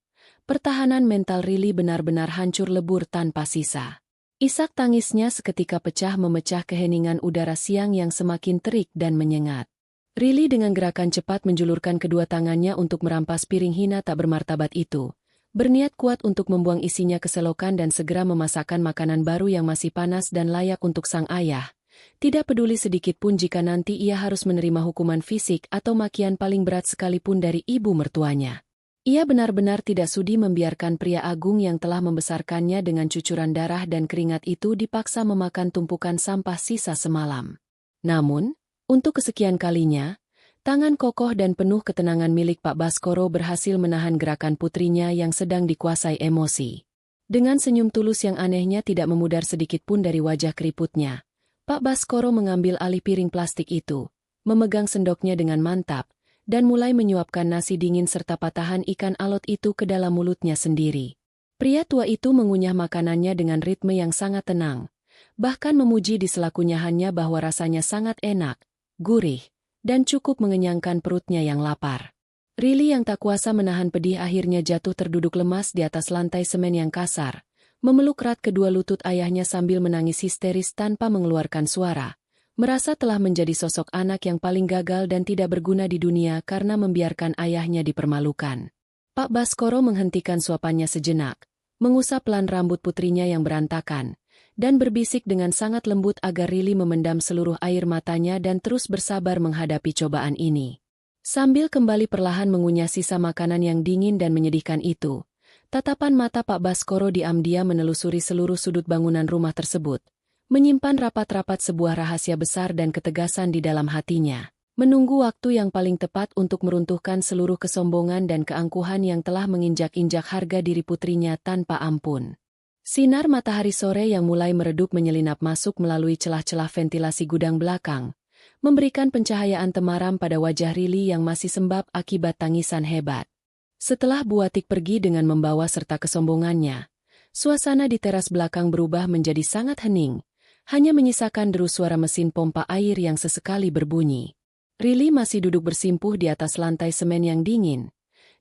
pertahanan mental Rili benar-benar hancur lebur tanpa sisa. Isak tangisnya seketika pecah memecah keheningan udara siang yang semakin terik dan menyengat. Rili dengan gerakan cepat menjulurkan kedua tangannya untuk merampas piring hina tak bermartabat itu, berniat kuat untuk membuang isinya ke selokan dan segera memasakkan makanan baru yang masih panas dan layak untuk sang ayah. Tidak peduli sedikit pun jika nanti ia harus menerima hukuman fisik atau makian paling berat sekalipun dari ibu mertuanya. Ia benar-benar tidak sudi membiarkan pria agung yang telah membesarkannya dengan cucuran darah dan keringat itu dipaksa memakan tumpukan sampah sisa semalam. Namun, untuk kesekian kalinya, tangan kokoh dan penuh ketenangan milik Pak Baskoro berhasil menahan gerakan putrinya yang sedang dikuasai emosi. Dengan senyum tulus yang anehnya tidak memudar sedikit pun dari wajah keriputnya, Pak Baskoro mengambil alih piring plastik itu, memegang sendoknya dengan mantap, dan mulai menyuapkan nasi dingin serta patahan ikan alot itu ke dalam mulutnya sendiri. Pria tua itu mengunyah makanannya dengan ritme yang sangat tenang, bahkan memuji di sela kunyahannya bahwa rasanya sangat enak, gurih, dan cukup mengenyangkan perutnya yang lapar. Rili yang tak kuasa menahan pedih akhirnya jatuh terduduk lemas di atas lantai semen yang kasar, memeluk erat kedua lutut ayahnya sambil menangis histeris tanpa mengeluarkan suara. Merasa telah menjadi sosok anak yang paling gagal dan tidak berguna di dunia karena membiarkan ayahnya dipermalukan. Pak Baskoro menghentikan suapannya sejenak, mengusap pelan rambut putrinya yang berantakan, dan berbisik dengan sangat lembut agar Rili memendam seluruh air matanya dan terus bersabar menghadapi cobaan ini. Sambil kembali perlahan mengunyah sisa makanan yang dingin dan menyedihkan itu, tatapan mata Pak Baskoro diam-diam menelusuri seluruh sudut bangunan rumah tersebut, menyimpan rapat-rapat sebuah rahasia besar dan ketegasan di dalam hatinya, menunggu waktu yang paling tepat untuk meruntuhkan seluruh kesombongan dan keangkuhan yang telah menginjak-injak harga diri putrinya tanpa ampun. Sinar matahari sore yang mulai meredup menyelinap masuk melalui celah-celah ventilasi gudang belakang, memberikan pencahayaan temaram pada wajah Rili yang masih sembab akibat tangisan hebat. Setelah Buatik pergi dengan membawa serta kesombongannya, suasana di teras belakang berubah menjadi sangat hening, hanya menyisakan deru suara mesin pompa air yang sesekali berbunyi. Rili masih duduk bersimpuh di atas lantai semen yang dingin.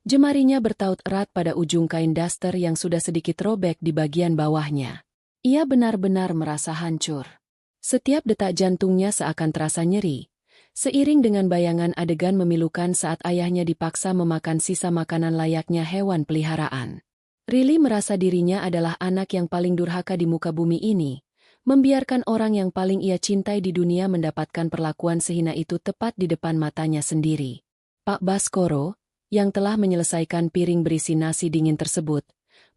Jemarinya bertaut erat pada ujung kain daster yang sudah sedikit robek di bagian bawahnya. Ia benar-benar merasa hancur. Setiap detak jantungnya seakan terasa nyeri, seiring dengan bayangan adegan memilukan saat ayahnya dipaksa memakan sisa makanan layaknya hewan peliharaan. Rili merasa dirinya adalah anak yang paling durhaka di muka bumi ini, membiarkan orang yang paling ia cintai di dunia mendapatkan perlakuan sehina itu tepat di depan matanya sendiri. Pak Baskoro, yang telah menyelesaikan piring berisi nasi dingin tersebut,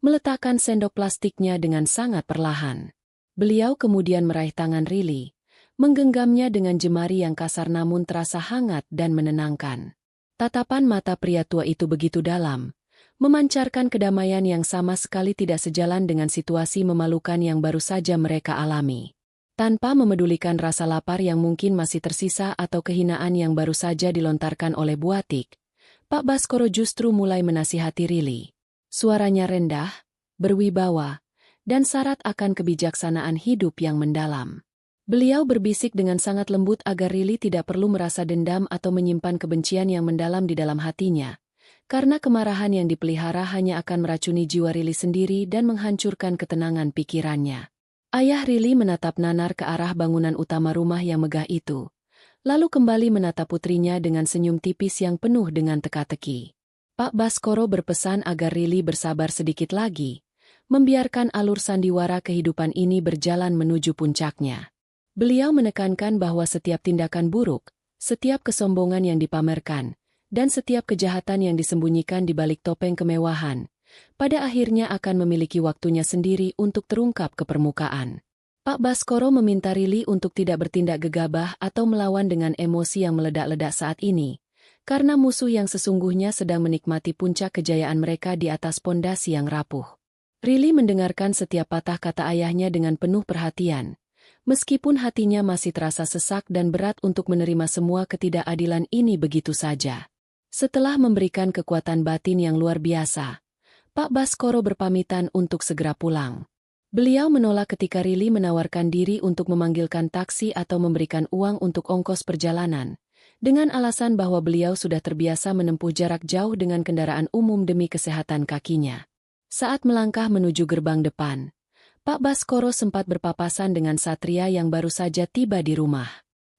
meletakkan sendok plastiknya dengan sangat perlahan. Beliau kemudian meraih tangan Rili, menggenggamnya dengan jemari yang kasar namun terasa hangat dan menenangkan. Tatapan mata pria tua itu begitu dalam, memancarkan kedamaian yang sama sekali tidak sejalan dengan situasi memalukan yang baru saja mereka alami. Tanpa memedulikan rasa lapar yang mungkin masih tersisa atau kehinaan yang baru saja dilontarkan oleh Buatik, Pak Baskoro justru mulai menasihati Rili. Suaranya rendah, berwibawa, dan syarat akan kebijaksanaan hidup yang mendalam. Beliau berbisik dengan sangat lembut agar Rili tidak perlu merasa dendam atau menyimpan kebencian yang mendalam di dalam hatinya, karena kemarahan yang dipelihara hanya akan meracuni jiwa Rili sendiri dan menghancurkan ketenangan pikirannya. Ayah Rili menatap nanar ke arah bangunan utama rumah yang megah itu, lalu kembali menatap putrinya dengan senyum tipis yang penuh dengan teka-teki. Pak Baskoro berpesan agar Rili bersabar sedikit lagi, membiarkan alur sandiwara kehidupan ini berjalan menuju puncaknya. Beliau menekankan bahwa setiap tindakan buruk, setiap kesombongan yang dipamerkan, dan setiap kejahatan yang disembunyikan di balik topeng kemewahan, pada akhirnya akan memiliki waktunya sendiri untuk terungkap ke permukaan. Pak Baskoro meminta Rili untuk tidak bertindak gegabah atau melawan dengan emosi yang meledak-ledak saat ini, karena musuh yang sesungguhnya sedang menikmati puncak kejayaan mereka di atas pondasi yang rapuh. Rili mendengarkan setiap patah kata ayahnya dengan penuh perhatian, meskipun hatinya masih terasa sesak dan berat untuk menerima semua ketidakadilan ini begitu saja. Setelah memberikan kekuatan batin yang luar biasa, Pak Baskoro berpamitan untuk segera pulang. Beliau menolak ketika Rili menawarkan diri untuk memanggilkan taksi atau memberikan uang untuk ongkos perjalanan, dengan alasan bahwa beliau sudah terbiasa menempuh jarak jauh dengan kendaraan umum demi kesehatan kakinya. Saat melangkah menuju gerbang depan, Pak Baskoro sempat berpapasan dengan Satria yang baru saja tiba di rumah.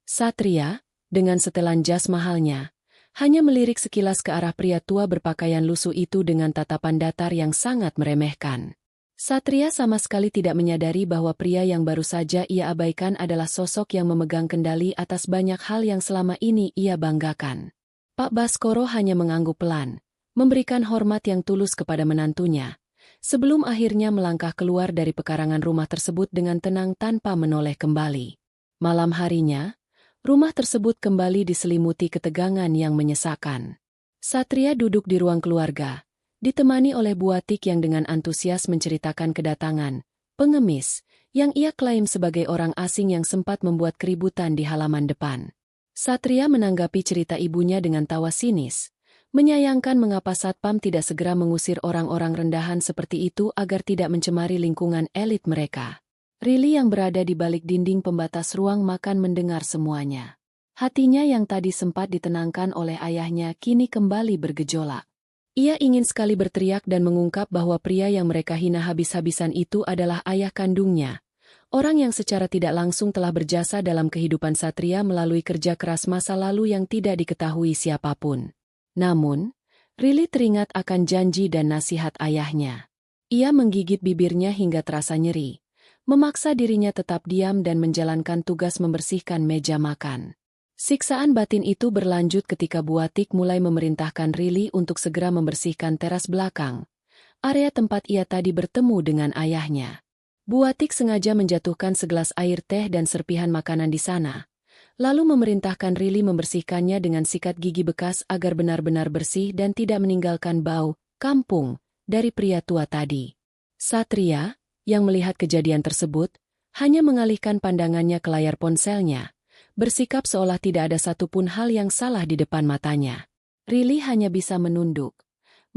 Satria, dengan setelan jas mahalnya, hanya melirik sekilas ke arah pria tua berpakaian lusuh itu dengan tatapan datar yang sangat meremehkan. Satria sama sekali tidak menyadari bahwa pria yang baru saja ia abaikan adalah sosok yang memegang kendali atas banyak hal yang selama ini ia banggakan. Pak Baskoro hanya mengangguk pelan, memberikan hormat yang tulus kepada menantunya, sebelum akhirnya melangkah keluar dari pekarangan rumah tersebut dengan tenang tanpa menoleh kembali. Malam harinya, rumah tersebut kembali diselimuti ketegangan yang menyesakkan. Satria duduk di ruang keluarga, ditemani oleh Buatik yang dengan antusias menceritakan kedatangan pengemis yang ia klaim sebagai orang asing yang sempat membuat keributan di halaman depan. Satria menanggapi cerita ibunya dengan tawa sinis, menyayangkan mengapa Satpam tidak segera mengusir orang-orang rendahan seperti itu agar tidak mencemari lingkungan elit mereka. Rili yang berada di balik dinding pembatas ruang makan mendengar semuanya. Hatinya yang tadi sempat ditenangkan oleh ayahnya kini kembali bergejolak. Ia ingin sekali berteriak dan mengungkap bahwa pria yang mereka hina habis-habisan itu adalah ayah kandungnya, orang yang secara tidak langsung telah berjasa dalam kehidupan Satria melalui kerja keras masa lalu yang tidak diketahui siapapun. Namun, Rili teringat akan janji dan nasihat ayahnya. Ia menggigit bibirnya hingga terasa nyeri, memaksa dirinya tetap diam dan menjalankan tugas membersihkan meja makan. Siksaan batin itu berlanjut ketika Buatik mulai memerintahkan Rili untuk segera membersihkan teras belakang, area tempat ia tadi bertemu dengan ayahnya. Buatik sengaja menjatuhkan segelas air teh dan serpihan makanan di sana, lalu memerintahkan Rili membersihkannya dengan sikat gigi bekas agar benar-benar bersih dan tidak meninggalkan bau kampung dari pria tua tadi. Satria, yang melihat kejadian tersebut, hanya mengalihkan pandangannya ke layar ponselnya, bersikap seolah tidak ada satupun hal yang salah di depan matanya. Rili hanya bisa menunduk,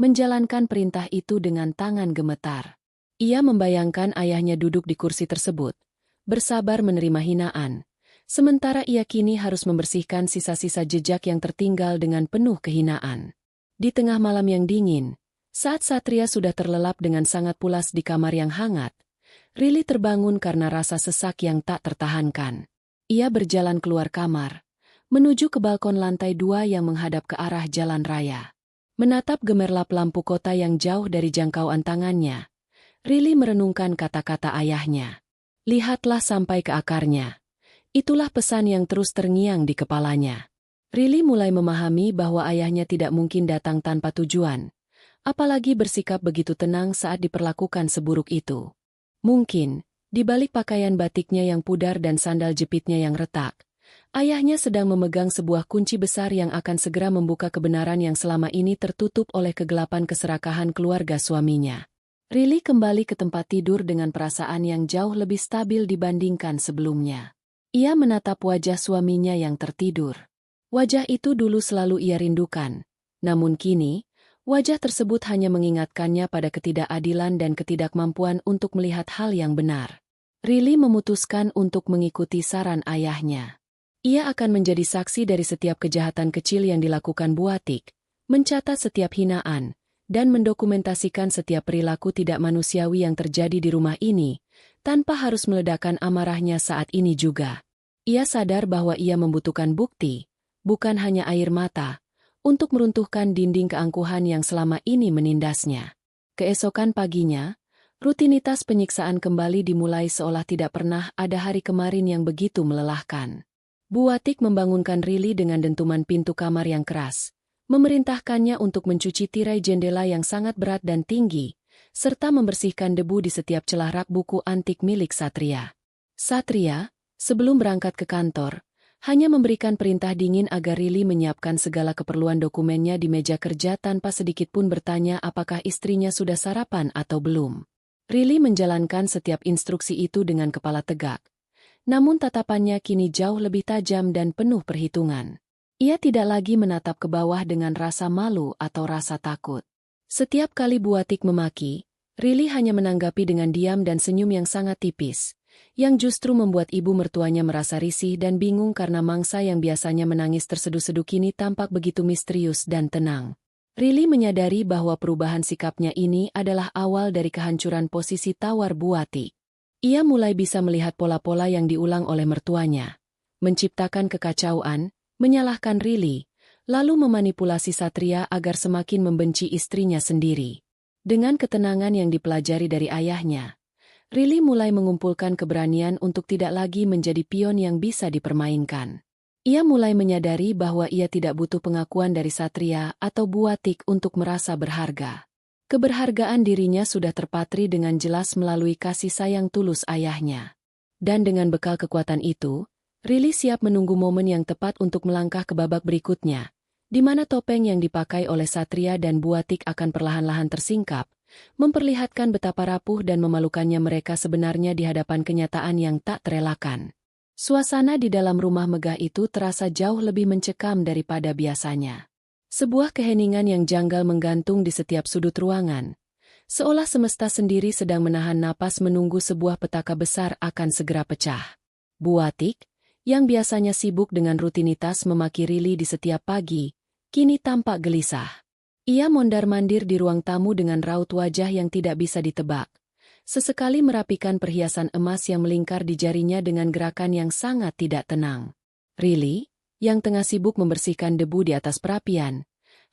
menjalankan perintah itu dengan tangan gemetar. Ia membayangkan ayahnya duduk di kursi tersebut, bersabar menerima hinaan, sementara ia kini harus membersihkan sisa-sisa jejak yang tertinggal dengan penuh kehinaan. Di tengah malam yang dingin, saat Satria sudah terlelap dengan sangat pulas di kamar yang hangat, Rili terbangun karena rasa sesak yang tak tertahankan. Ia berjalan keluar kamar, menuju ke balkon lantai 2 yang menghadap ke arah jalan raya. Menatap gemerlap lampu kota yang jauh dari jangkauan tangannya, Rili merenungkan kata-kata ayahnya. Lihatlah sampai ke akarnya. Itulah pesan yang terus terngiang di kepalanya. Rili mulai memahami bahwa ayahnya tidak mungkin datang tanpa tujuan, apalagi bersikap begitu tenang saat diperlakukan seburuk itu. Mungkin, di balik pakaian batiknya yang pudar dan sandal jepitnya yang retak, ayahnya sedang memegang sebuah kunci besar yang akan segera membuka kebenaran yang selama ini tertutup oleh kegelapan keserakahan keluarga suaminya. Rili kembali ke tempat tidur dengan perasaan yang jauh lebih stabil dibandingkan sebelumnya. Ia menatap wajah suaminya yang tertidur. Wajah itu dulu selalu ia rindukan, namun kini, wajah tersebut hanya mengingatkannya pada ketidakadilan dan ketidakmampuan untuk melihat hal yang benar. Rili memutuskan untuk mengikuti saran ayahnya. Ia akan menjadi saksi dari setiap kejahatan kecil yang dilakukan Buatik, mencatat setiap hinaan, dan mendokumentasikan setiap perilaku tidak manusiawi yang terjadi di rumah ini, tanpa harus meledakkan amarahnya saat ini juga. Ia sadar bahwa ia membutuhkan bukti, bukan hanya air mata, untuk meruntuhkan dinding keangkuhan yang selama ini menindasnya. Keesokan paginya, rutinitas penyiksaan kembali dimulai seolah tidak pernah ada hari kemarin yang begitu melelahkan. Buatik membangunkan Rili dengan dentuman pintu kamar yang keras, memerintahkannya untuk mencuci tirai jendela yang sangat berat dan tinggi, serta membersihkan debu di setiap celah rak buku antik milik Satria. Satria, sebelum berangkat ke kantor, hanya memberikan perintah dingin agar Rili menyiapkan segala keperluan dokumennya di meja kerja tanpa sedikit pun bertanya apakah istrinya sudah sarapan atau belum. Rili menjalankan setiap instruksi itu dengan kepala tegak. Namun tatapannya kini jauh lebih tajam dan penuh perhitungan. Ia tidak lagi menatap ke bawah dengan rasa malu atau rasa takut. Setiap kali Buatik memaki, Rili hanya menanggapi dengan diam dan senyum yang sangat tipis, yang justru membuat ibu mertuanya merasa risih dan bingung karena mangsa yang biasanya menangis terseduh-seduh kini tampak begitu misterius dan tenang. Rili menyadari bahwa perubahan sikapnya ini adalah awal dari kehancuran posisi tawar Buatik. Ia mulai bisa melihat pola-pola yang diulang oleh mertuanya, menciptakan kekacauan, menyalahkan Rili, lalu memanipulasi Satria agar semakin membenci istrinya sendiri. Dengan ketenangan yang dipelajari dari ayahnya, Rili mulai mengumpulkan keberanian untuk tidak lagi menjadi pion yang bisa dipermainkan. Ia mulai menyadari bahwa ia tidak butuh pengakuan dari Satria atau Buatik untuk merasa berharga. Keberhargaan dirinya sudah terpatri dengan jelas melalui kasih sayang tulus ayahnya. Dan dengan bekal kekuatan itu, Rili siap menunggu momen yang tepat untuk melangkah ke babak berikutnya, di mana topeng yang dipakai oleh Satria dan Buatik akan perlahan-lahan tersingkap, memperlihatkan betapa rapuh dan memalukannya mereka sebenarnya di hadapan kenyataan yang tak terelakkan. Suasana di dalam rumah megah itu terasa jauh lebih mencekam daripada biasanya. Sebuah keheningan yang janggal menggantung di setiap sudut ruangan, seolah semesta sendiri sedang menahan napas menunggu sebuah petaka besar akan segera pecah. Buatik, yang biasanya sibuk dengan rutinitas memaki Rili di setiap pagi, kini tampak gelisah. Ia mondar-mandir di ruang tamu dengan raut wajah yang tidak bisa ditebak. Sesekali merapikan perhiasan emas yang melingkar di jarinya dengan gerakan yang sangat tidak tenang. Rili, yang tengah sibuk membersihkan debu di atas perapian,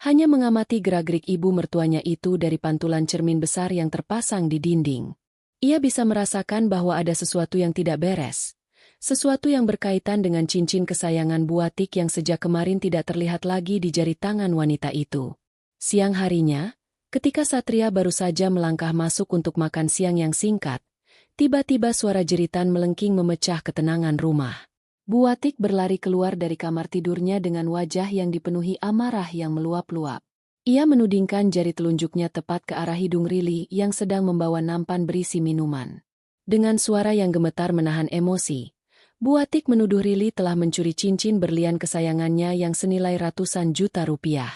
hanya mengamati gerak-gerik ibu mertuanya itu dari pantulan cermin besar yang terpasang di dinding. Ia bisa merasakan bahwa ada sesuatu yang tidak beres. Sesuatu yang berkaitan dengan cincin kesayangan Buatik yang sejak kemarin tidak terlihat lagi di jari tangan wanita itu. Siang harinya, ketika Satria baru saja melangkah masuk untuk makan siang yang singkat, tiba-tiba suara jeritan melengking memecah ketenangan rumah. Buatik berlari keluar dari kamar tidurnya dengan wajah yang dipenuhi amarah yang meluap-luap. Ia menudingkan jari telunjuknya tepat ke arah hidung Rili yang sedang membawa nampan berisi minuman. Dengan suara yang gemetar menahan emosi, Buatik menuduh Rili telah mencuri cincin berlian kesayangannya yang senilai ratusan juta rupiah.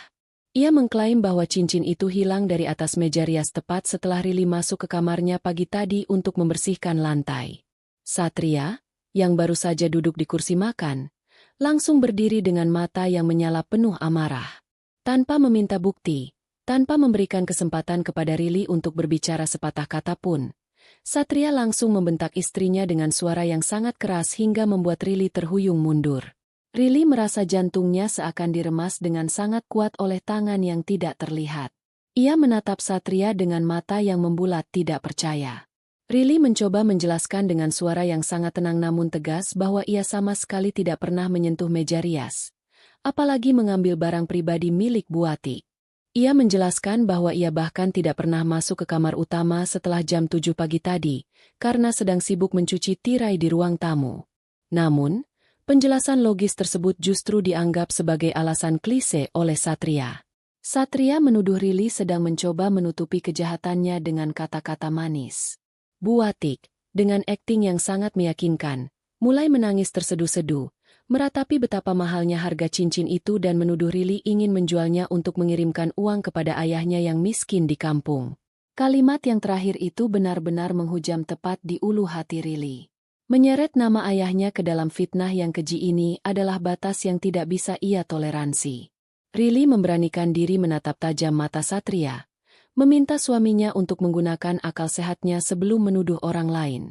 Ia mengklaim bahwa cincin itu hilang dari atas meja rias tepat setelah Rili masuk ke kamarnya pagi tadi untuk membersihkan lantai. Satria, yang baru saja duduk di kursi makan, langsung berdiri dengan mata yang menyala penuh amarah. Tanpa meminta bukti, tanpa memberikan kesempatan kepada Rili untuk berbicara sepatah kata pun, Satria langsung membentak istrinya dengan suara yang sangat keras hingga membuat Rili terhuyung mundur. Rili merasa jantungnya seakan diremas dengan sangat kuat oleh tangan yang tidak terlihat. Ia menatap Satria dengan mata yang membulat tidak percaya. Rili mencoba menjelaskan dengan suara yang sangat tenang namun tegas bahwa ia sama sekali tidak pernah menyentuh meja rias, apalagi mengambil barang pribadi milik Buatik. Ia menjelaskan bahwa ia bahkan tidak pernah masuk ke kamar utama setelah jam 7 pagi tadi, karena sedang sibuk mencuci tirai di ruang tamu. Namun, penjelasan logis tersebut justru dianggap sebagai alasan klise oleh Satria. Satria menuduh Rili sedang mencoba menutupi kejahatannya dengan kata-kata manis. Buatik, dengan akting yang sangat meyakinkan, mulai menangis terseduh-seduh, meratapi betapa mahalnya harga cincin itu dan menuduh Rili ingin menjualnya untuk mengirimkan uang kepada ayahnya yang miskin di kampung. Kalimat yang terakhir itu benar-benar menghujam tepat di ulu hati Rili. Menyeret nama ayahnya ke dalam fitnah yang keji ini adalah batas yang tidak bisa ia toleransi. Rili memberanikan diri menatap tajam mata Satria, meminta suaminya untuk menggunakan akal sehatnya sebelum menuduh orang lain.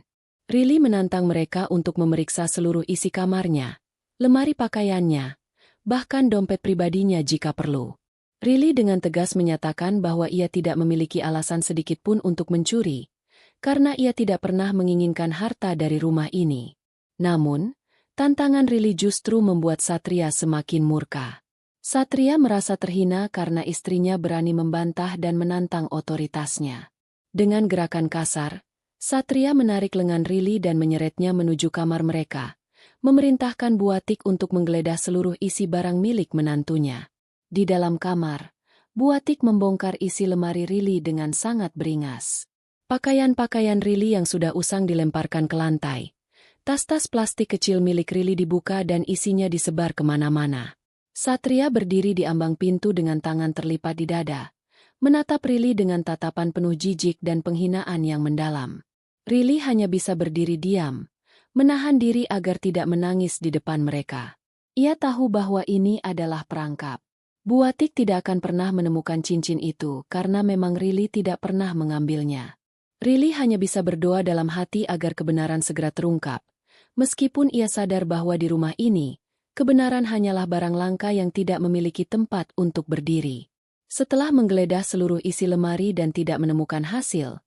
Rili menantang mereka untuk memeriksa seluruh isi kamarnya, lemari pakaiannya, bahkan dompet pribadinya jika perlu. Rili dengan tegas menyatakan bahwa ia tidak memiliki alasan sedikit pun untuk mencuri, karena ia tidak pernah menginginkan harta dari rumah ini. Namun, tantangan Rili justru membuat Satria semakin murka. Satria merasa terhina karena istrinya berani membantah dan menantang otoritasnya. Dengan gerakan kasar, Satria menarik lengan Rili dan menyeretnya menuju kamar mereka, memerintahkan Buatik untuk menggeledah seluruh isi barang milik menantunya. Di dalam kamar, Buatik membongkar isi lemari Rili dengan sangat beringas. Pakaian-pakaian Rili yang sudah usang dilemparkan ke lantai. Tas-tas plastik kecil milik Rili dibuka dan isinya disebar kemana-mana. Satria berdiri di ambang pintu dengan tangan terlipat di dada, menatap Rili dengan tatapan penuh jijik dan penghinaan yang mendalam. Rili hanya bisa berdiri diam, menahan diri agar tidak menangis di depan mereka. Ia tahu bahwa ini adalah perangkap. Buatik tidak akan pernah menemukan cincin itu karena memang Rili tidak pernah mengambilnya. Rili hanya bisa berdoa dalam hati agar kebenaran segera terungkap, meskipun ia sadar bahwa di rumah ini, kebenaran hanyalah barang langka yang tidak memiliki tempat untuk berdiri. Setelah menggeledah seluruh isi lemari dan tidak menemukan hasil,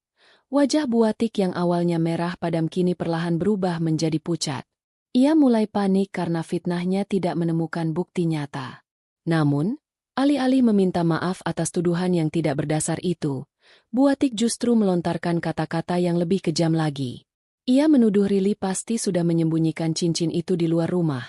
wajah Buatik yang awalnya merah padam kini perlahan berubah menjadi pucat. Ia mulai panik karena fitnahnya tidak menemukan bukti nyata. Namun, alih-alih meminta maaf atas tuduhan yang tidak berdasar itu, Buatik justru melontarkan kata-kata yang lebih kejam lagi. Ia menuduh Rili pasti sudah menyembunyikan cincin itu di luar rumah.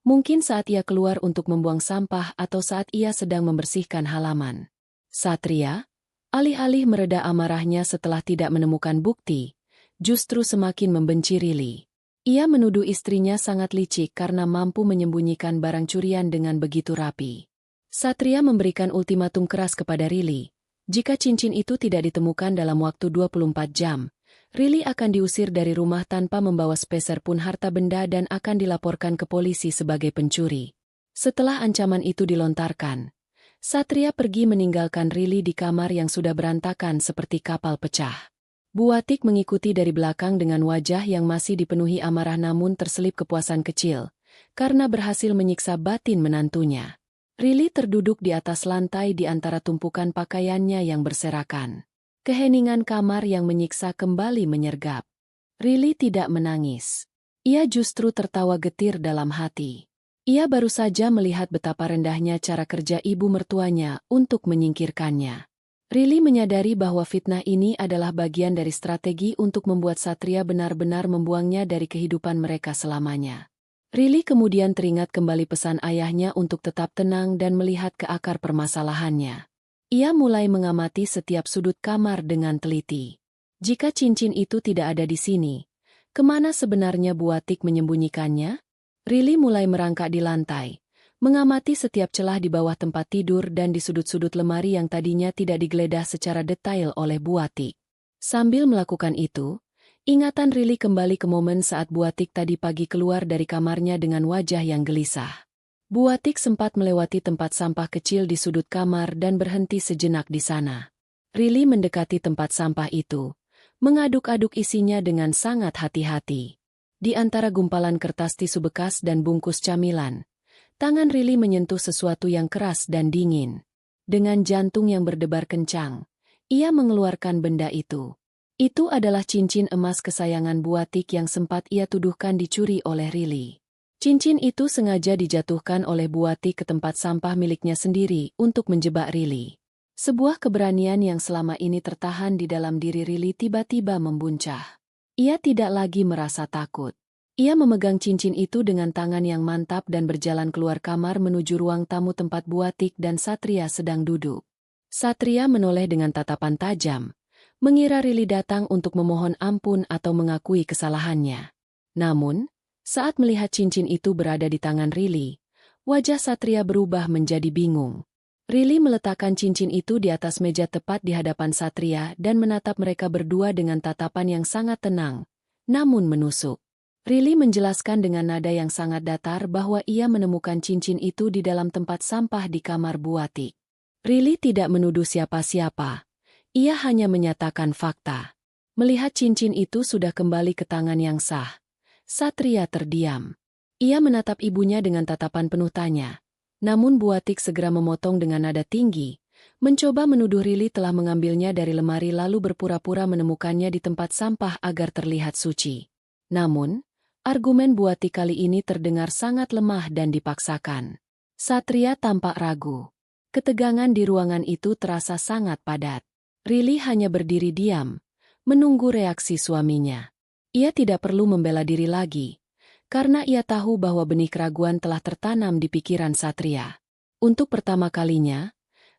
Mungkin saat ia keluar untuk membuang sampah atau saat ia sedang membersihkan halaman. Satria, alih-alih mereda amarahnya setelah tidak menemukan bukti, justru semakin membenci Rili. Ia menuduh istrinya sangat licik karena mampu menyembunyikan barang curian dengan begitu rapi. Satria memberikan ultimatum keras kepada Rili. Jika cincin itu tidak ditemukan dalam waktu 24 jam, Rili akan diusir dari rumah tanpa membawa sepeser pun harta benda dan akan dilaporkan ke polisi sebagai pencuri. Setelah ancaman itu dilontarkan, Satria pergi meninggalkan Rili di kamar yang sudah berantakan seperti kapal pecah. Buatik mengikuti dari belakang dengan wajah yang masih dipenuhi amarah namun terselip kepuasan kecil, karena berhasil menyiksa batin menantunya. Rili terduduk di atas lantai di antara tumpukan pakaiannya yang berserakan. Keheningan kamar yang menyiksa kembali menyergap. Rili tidak menangis. Ia justru tertawa getir dalam hati. Ia baru saja melihat betapa rendahnya cara kerja ibu mertuanya untuk menyingkirkannya. Rili menyadari bahwa fitnah ini adalah bagian dari strategi untuk membuat Satria benar-benar membuangnya dari kehidupan mereka selamanya. Rili kemudian teringat kembali pesan ayahnya untuk tetap tenang dan melihat ke akar permasalahannya. Ia mulai mengamati setiap sudut kamar dengan teliti. Jika cincin itu tidak ada di sini, Kemana sebenarnya Buatik menyembunyikannya? Rili mulai merangkak di lantai, mengamati setiap celah di bawah tempat tidur dan di sudut-sudut lemari yang tadinya tidak digeledah secara detail oleh Buatik. Sambil melakukan itu, ingatan Rili kembali ke momen saat Buatik tadi pagi keluar dari kamarnya dengan wajah yang gelisah. Buatik sempat melewati tempat sampah kecil di sudut kamar dan berhenti sejenak di sana. Rili mendekati tempat sampah itu, mengaduk-aduk isinya dengan sangat hati-hati. Di antara gumpalan kertas tisu bekas dan bungkus camilan, tangan Rili menyentuh sesuatu yang keras dan dingin. Dengan jantung yang berdebar kencang, ia mengeluarkan benda itu. Itu adalah cincin emas kesayangan Buatik yang sempat ia tuduhkan dicuri oleh Rili. Cincin itu sengaja dijatuhkan oleh Buatik ke tempat sampah miliknya sendiri untuk menjebak Rili. Sebuah keberanian yang selama ini tertahan di dalam diri Rili tiba-tiba membuncah. Ia tidak lagi merasa takut. Ia memegang cincin itu dengan tangan yang mantap dan berjalan keluar kamar menuju ruang tamu tempat Buatik dan Satria sedang duduk. Satria menoleh dengan tatapan tajam, mengira Rili datang untuk memohon ampun atau mengakui kesalahannya. Namun, saat melihat cincin itu berada di tangan Rili, wajah Satria berubah menjadi bingung. Rili meletakkan cincin itu di atas meja tepat di hadapan Satria dan menatap mereka berdua dengan tatapan yang sangat tenang, namun menusuk. Rili menjelaskan dengan nada yang sangat datar bahwa ia menemukan cincin itu di dalam tempat sampah di kamar Buatik. Rili tidak menuduh siapa-siapa. Ia hanya menyatakan fakta. Melihat cincin itu sudah kembali ke tangan yang sah, Satria terdiam. Ia menatap ibunya dengan tatapan penuh tanya. Namun Buatik segera memotong dengan nada tinggi, mencoba menuduh Rili telah mengambilnya dari lemari lalu berpura-pura menemukannya di tempat sampah agar terlihat suci. Namun, argumen Buatik kali ini terdengar sangat lemah dan dipaksakan. Satria tampak ragu. Ketegangan di ruangan itu terasa sangat padat. Rili hanya berdiri diam, menunggu reaksi suaminya. Ia tidak perlu membela diri lagi, karena ia tahu bahwa benih keraguan telah tertanam di pikiran Satria. Untuk pertama kalinya,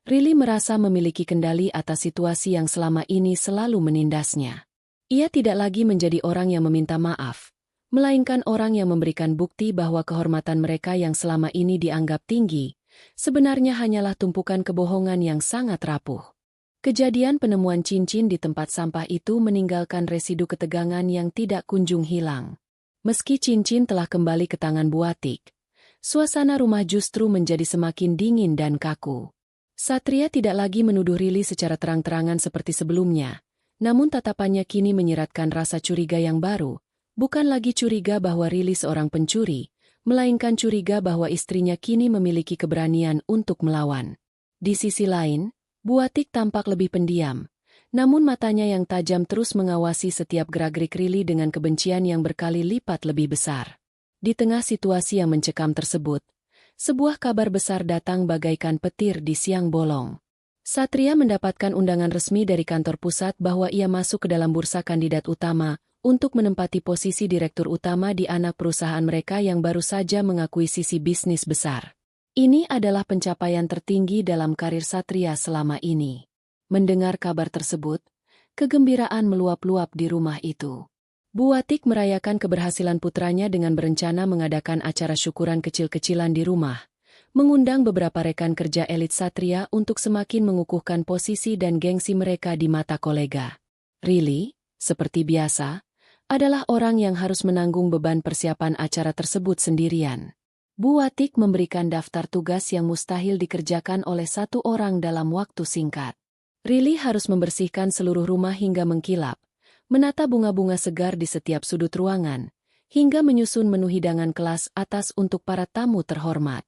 Rili merasa memiliki kendali atas situasi yang selama ini selalu menindasnya. Ia tidak lagi menjadi orang yang meminta maaf, melainkan orang yang memberikan bukti bahwa kehormatan mereka yang selama ini dianggap tinggi, sebenarnya hanyalah tumpukan kebohongan yang sangat rapuh. Kejadian penemuan cincin di tempat sampah itu meninggalkan residu ketegangan yang tidak kunjung hilang. Meski cincin telah kembali ke tangan Buatik, suasana rumah justru menjadi semakin dingin dan kaku. Satria tidak lagi menuduh Rili secara terang-terangan seperti sebelumnya, namun tatapannya kini menyiratkan rasa curiga yang baru, bukan lagi curiga bahwa Rili seorang pencuri, melainkan curiga bahwa istrinya kini memiliki keberanian untuk melawan. Di sisi lain, Buatik tampak lebih pendiam. Namun matanya yang tajam terus mengawasi setiap gerak-gerik Rili dengan kebencian yang berkali lipat lebih besar. Di tengah situasi yang mencekam tersebut, sebuah kabar besar datang bagaikan petir di siang bolong. Satria mendapatkan undangan resmi dari kantor pusat bahwa ia masuk ke dalam bursa kandidat utama untuk menempati posisi direktur utama di anak perusahaan mereka yang baru saja mengakuisisi bisnis besar. Ini adalah pencapaian tertinggi dalam karir Satria selama ini. Mendengar kabar tersebut, kegembiraan meluap-luap di rumah itu. Buatik merayakan keberhasilan putranya dengan berencana mengadakan acara syukuran kecil-kecilan di rumah, mengundang beberapa rekan kerja elit Satria untuk semakin mengukuhkan posisi dan gengsi mereka di mata kolega. Rili, seperti biasa, adalah orang yang harus menanggung beban persiapan acara tersebut sendirian. Buatik memberikan daftar tugas yang mustahil dikerjakan oleh satu orang dalam waktu singkat. Rili harus membersihkan seluruh rumah hingga mengkilap, menata bunga-bunga segar di setiap sudut ruangan, hingga menyusun menu hidangan kelas atas untuk para tamu terhormat.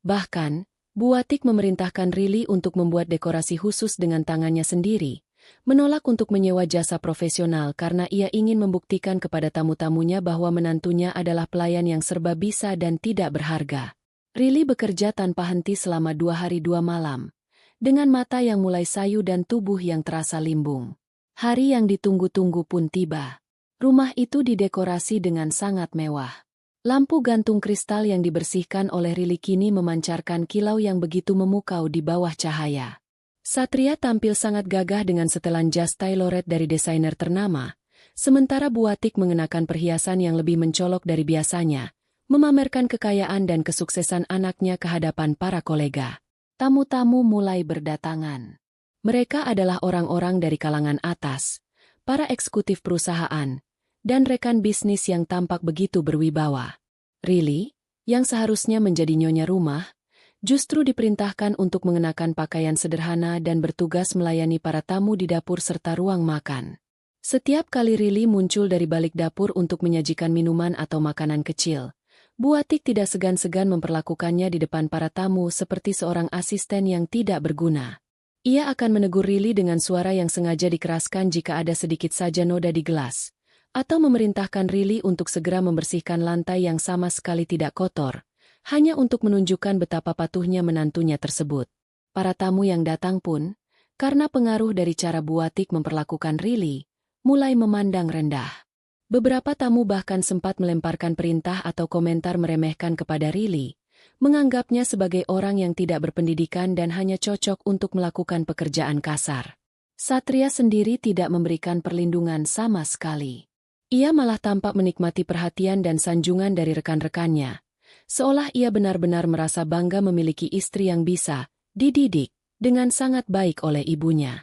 Bahkan, Buatik memerintahkan Rili untuk membuat dekorasi khusus dengan tangannya sendiri, menolak untuk menyewa jasa profesional karena ia ingin membuktikan kepada tamu-tamunya bahwa menantunya adalah pelayan yang serba bisa dan tidak berharga. Rili bekerja tanpa henti selama 2 hari 2 malam. Dengan mata yang mulai sayu dan tubuh yang terasa limbung. Hari yang ditunggu-tunggu pun tiba. Rumah itu didekorasi dengan sangat mewah. Lampu gantung kristal yang dibersihkan oleh Rili kini memancarkan kilau yang begitu memukau di bawah cahaya. Satria tampil sangat gagah dengan setelan jas tailored dari desainer ternama, Sementara Buatik mengenakan perhiasan yang lebih mencolok dari biasanya, memamerkan kekayaan dan kesuksesan anaknya ke hadapan para kolega. Tamu-tamu mulai berdatangan. Mereka adalah orang-orang dari kalangan atas, para eksekutif perusahaan, dan rekan bisnis yang tampak begitu berwibawa. Rilly, yang seharusnya menjadi nyonya rumah, justru diperintahkan untuk mengenakan pakaian sederhana dan bertugas melayani para tamu di dapur serta ruang makan. Setiap kali Rilly muncul dari balik dapur untuk menyajikan minuman atau makanan kecil, Buatik tidak segan-segan memperlakukannya di depan para tamu seperti seorang asisten yang tidak berguna. Ia akan menegur Rilly dengan suara yang sengaja dikeraskan jika ada sedikit saja noda di gelas, atau memerintahkan Rilly untuk segera membersihkan lantai yang sama sekali tidak kotor, hanya untuk menunjukkan betapa patuhnya menantunya tersebut. Para tamu yang datang pun, karena pengaruh dari cara Buatik memperlakukan Rilly, mulai memandang rendah. Beberapa tamu bahkan sempat melemparkan perintah atau komentar meremehkan kepada Rilly, menganggapnya sebagai orang yang tidak berpendidikan dan hanya cocok untuk melakukan pekerjaan kasar. Satria sendiri tidak memberikan perlindungan sama sekali. Ia malah tampak menikmati perhatian dan sanjungan dari rekan-rekannya, seolah ia benar-benar merasa bangga memiliki istri yang bisa dididik dengan sangat baik oleh ibunya.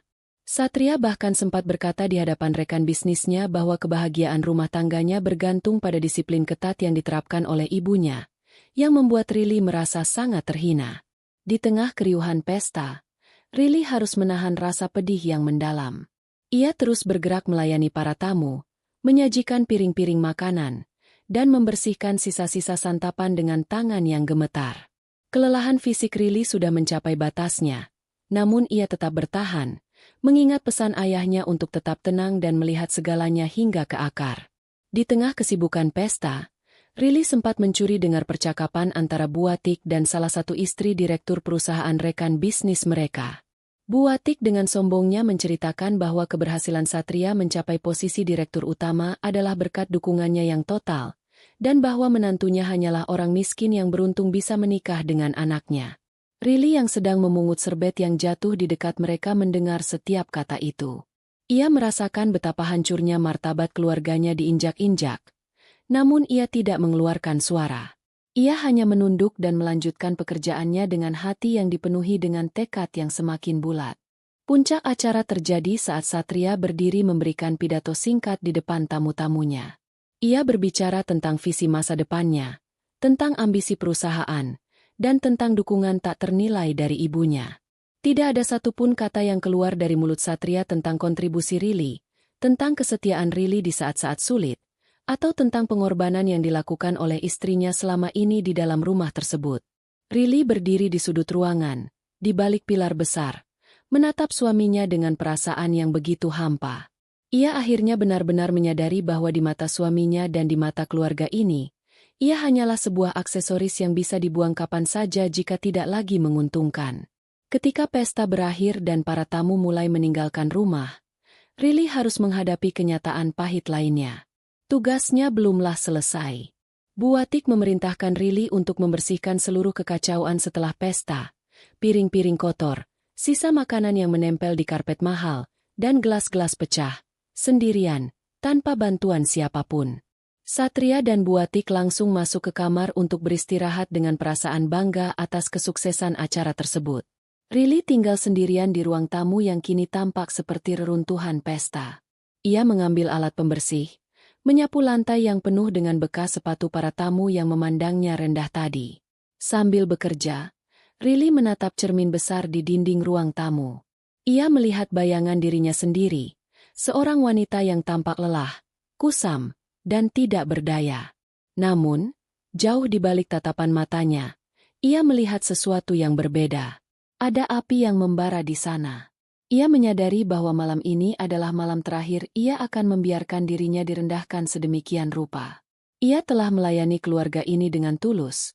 Satria bahkan sempat berkata di hadapan rekan bisnisnya bahwa kebahagiaan rumah tangganya bergantung pada disiplin ketat yang diterapkan oleh ibunya, yang membuat Rilly merasa sangat terhina. Di tengah keriuhan pesta, Rilly harus menahan rasa pedih yang mendalam. Ia terus bergerak melayani para tamu, menyajikan piring-piring makanan, dan membersihkan sisa-sisa santapan dengan tangan yang gemetar. Kelelahan fisik Rilly sudah mencapai batasnya, namun ia tetap bertahan, mengingat pesan ayahnya untuk tetap tenang dan melihat segalanya hingga ke akar. Di tengah kesibukan pesta, Rilly sempat mencuri dengar percakapan antara Buatik dan salah satu istri direktur perusahaan rekan bisnis mereka. Buatik dengan sombongnya menceritakan bahwa keberhasilan Satria mencapai posisi direktur utama adalah berkat dukungannya yang total, dan bahwa menantunya hanyalah orang miskin yang beruntung bisa menikah dengan anaknya. Rilly yang sedang memungut serbet yang jatuh di dekat mereka mendengar setiap kata itu. Ia merasakan betapa hancurnya martabat keluarganya diinjak-injak. Namun ia tidak mengeluarkan suara. Ia hanya menunduk dan melanjutkan pekerjaannya dengan hati yang dipenuhi dengan tekad yang semakin bulat. Puncak acara terjadi saat Satria berdiri memberikan pidato singkat di depan tamu-tamunya. Ia berbicara tentang visi masa depannya, tentang ambisi perusahaan, dan tentang dukungan tak ternilai dari ibunya. Tidak ada satupun kata yang keluar dari mulut Satria tentang kontribusi Rilly, tentang kesetiaan Rilly di saat-saat sulit, atau tentang pengorbanan yang dilakukan oleh istrinya selama ini di dalam rumah tersebut. Rilly berdiri di sudut ruangan, di balik pilar besar, menatap suaminya dengan perasaan yang begitu hampa. Ia akhirnya benar-benar menyadari bahwa di mata suaminya dan di mata keluarga ini, ia hanyalah sebuah aksesoris yang bisa dibuang kapan saja jika tidak lagi menguntungkan. Ketika pesta berakhir dan para tamu mulai meninggalkan rumah, Rilly harus menghadapi kenyataan pahit lainnya. Tugasnya belumlah selesai. Buatik memerintahkan Rilly untuk membersihkan seluruh kekacauan setelah pesta, piring-piring kotor, sisa makanan yang menempel di karpet mahal, dan gelas-gelas pecah, sendirian, tanpa bantuan siapapun. Satria dan Buatik langsung masuk ke kamar untuk beristirahat dengan perasaan bangga atas kesuksesan acara tersebut. Rilly tinggal sendirian di ruang tamu yang kini tampak seperti reruntuhan pesta. Ia mengambil alat pembersih, menyapu lantai yang penuh dengan bekas sepatu para tamu yang memandangnya rendah tadi. Sambil bekerja, Rilly menatap cermin besar di dinding ruang tamu. Ia melihat bayangan dirinya sendiri, seorang wanita yang tampak lelah, kusam, dan tidak berdaya. Namun, jauh di balik tatapan matanya, ia melihat sesuatu yang berbeda. Ada api yang membara di sana. Ia menyadari bahwa malam ini adalah malam terakhir ia akan membiarkan dirinya direndahkan sedemikian rupa. Ia telah melayani keluarga ini dengan tulus,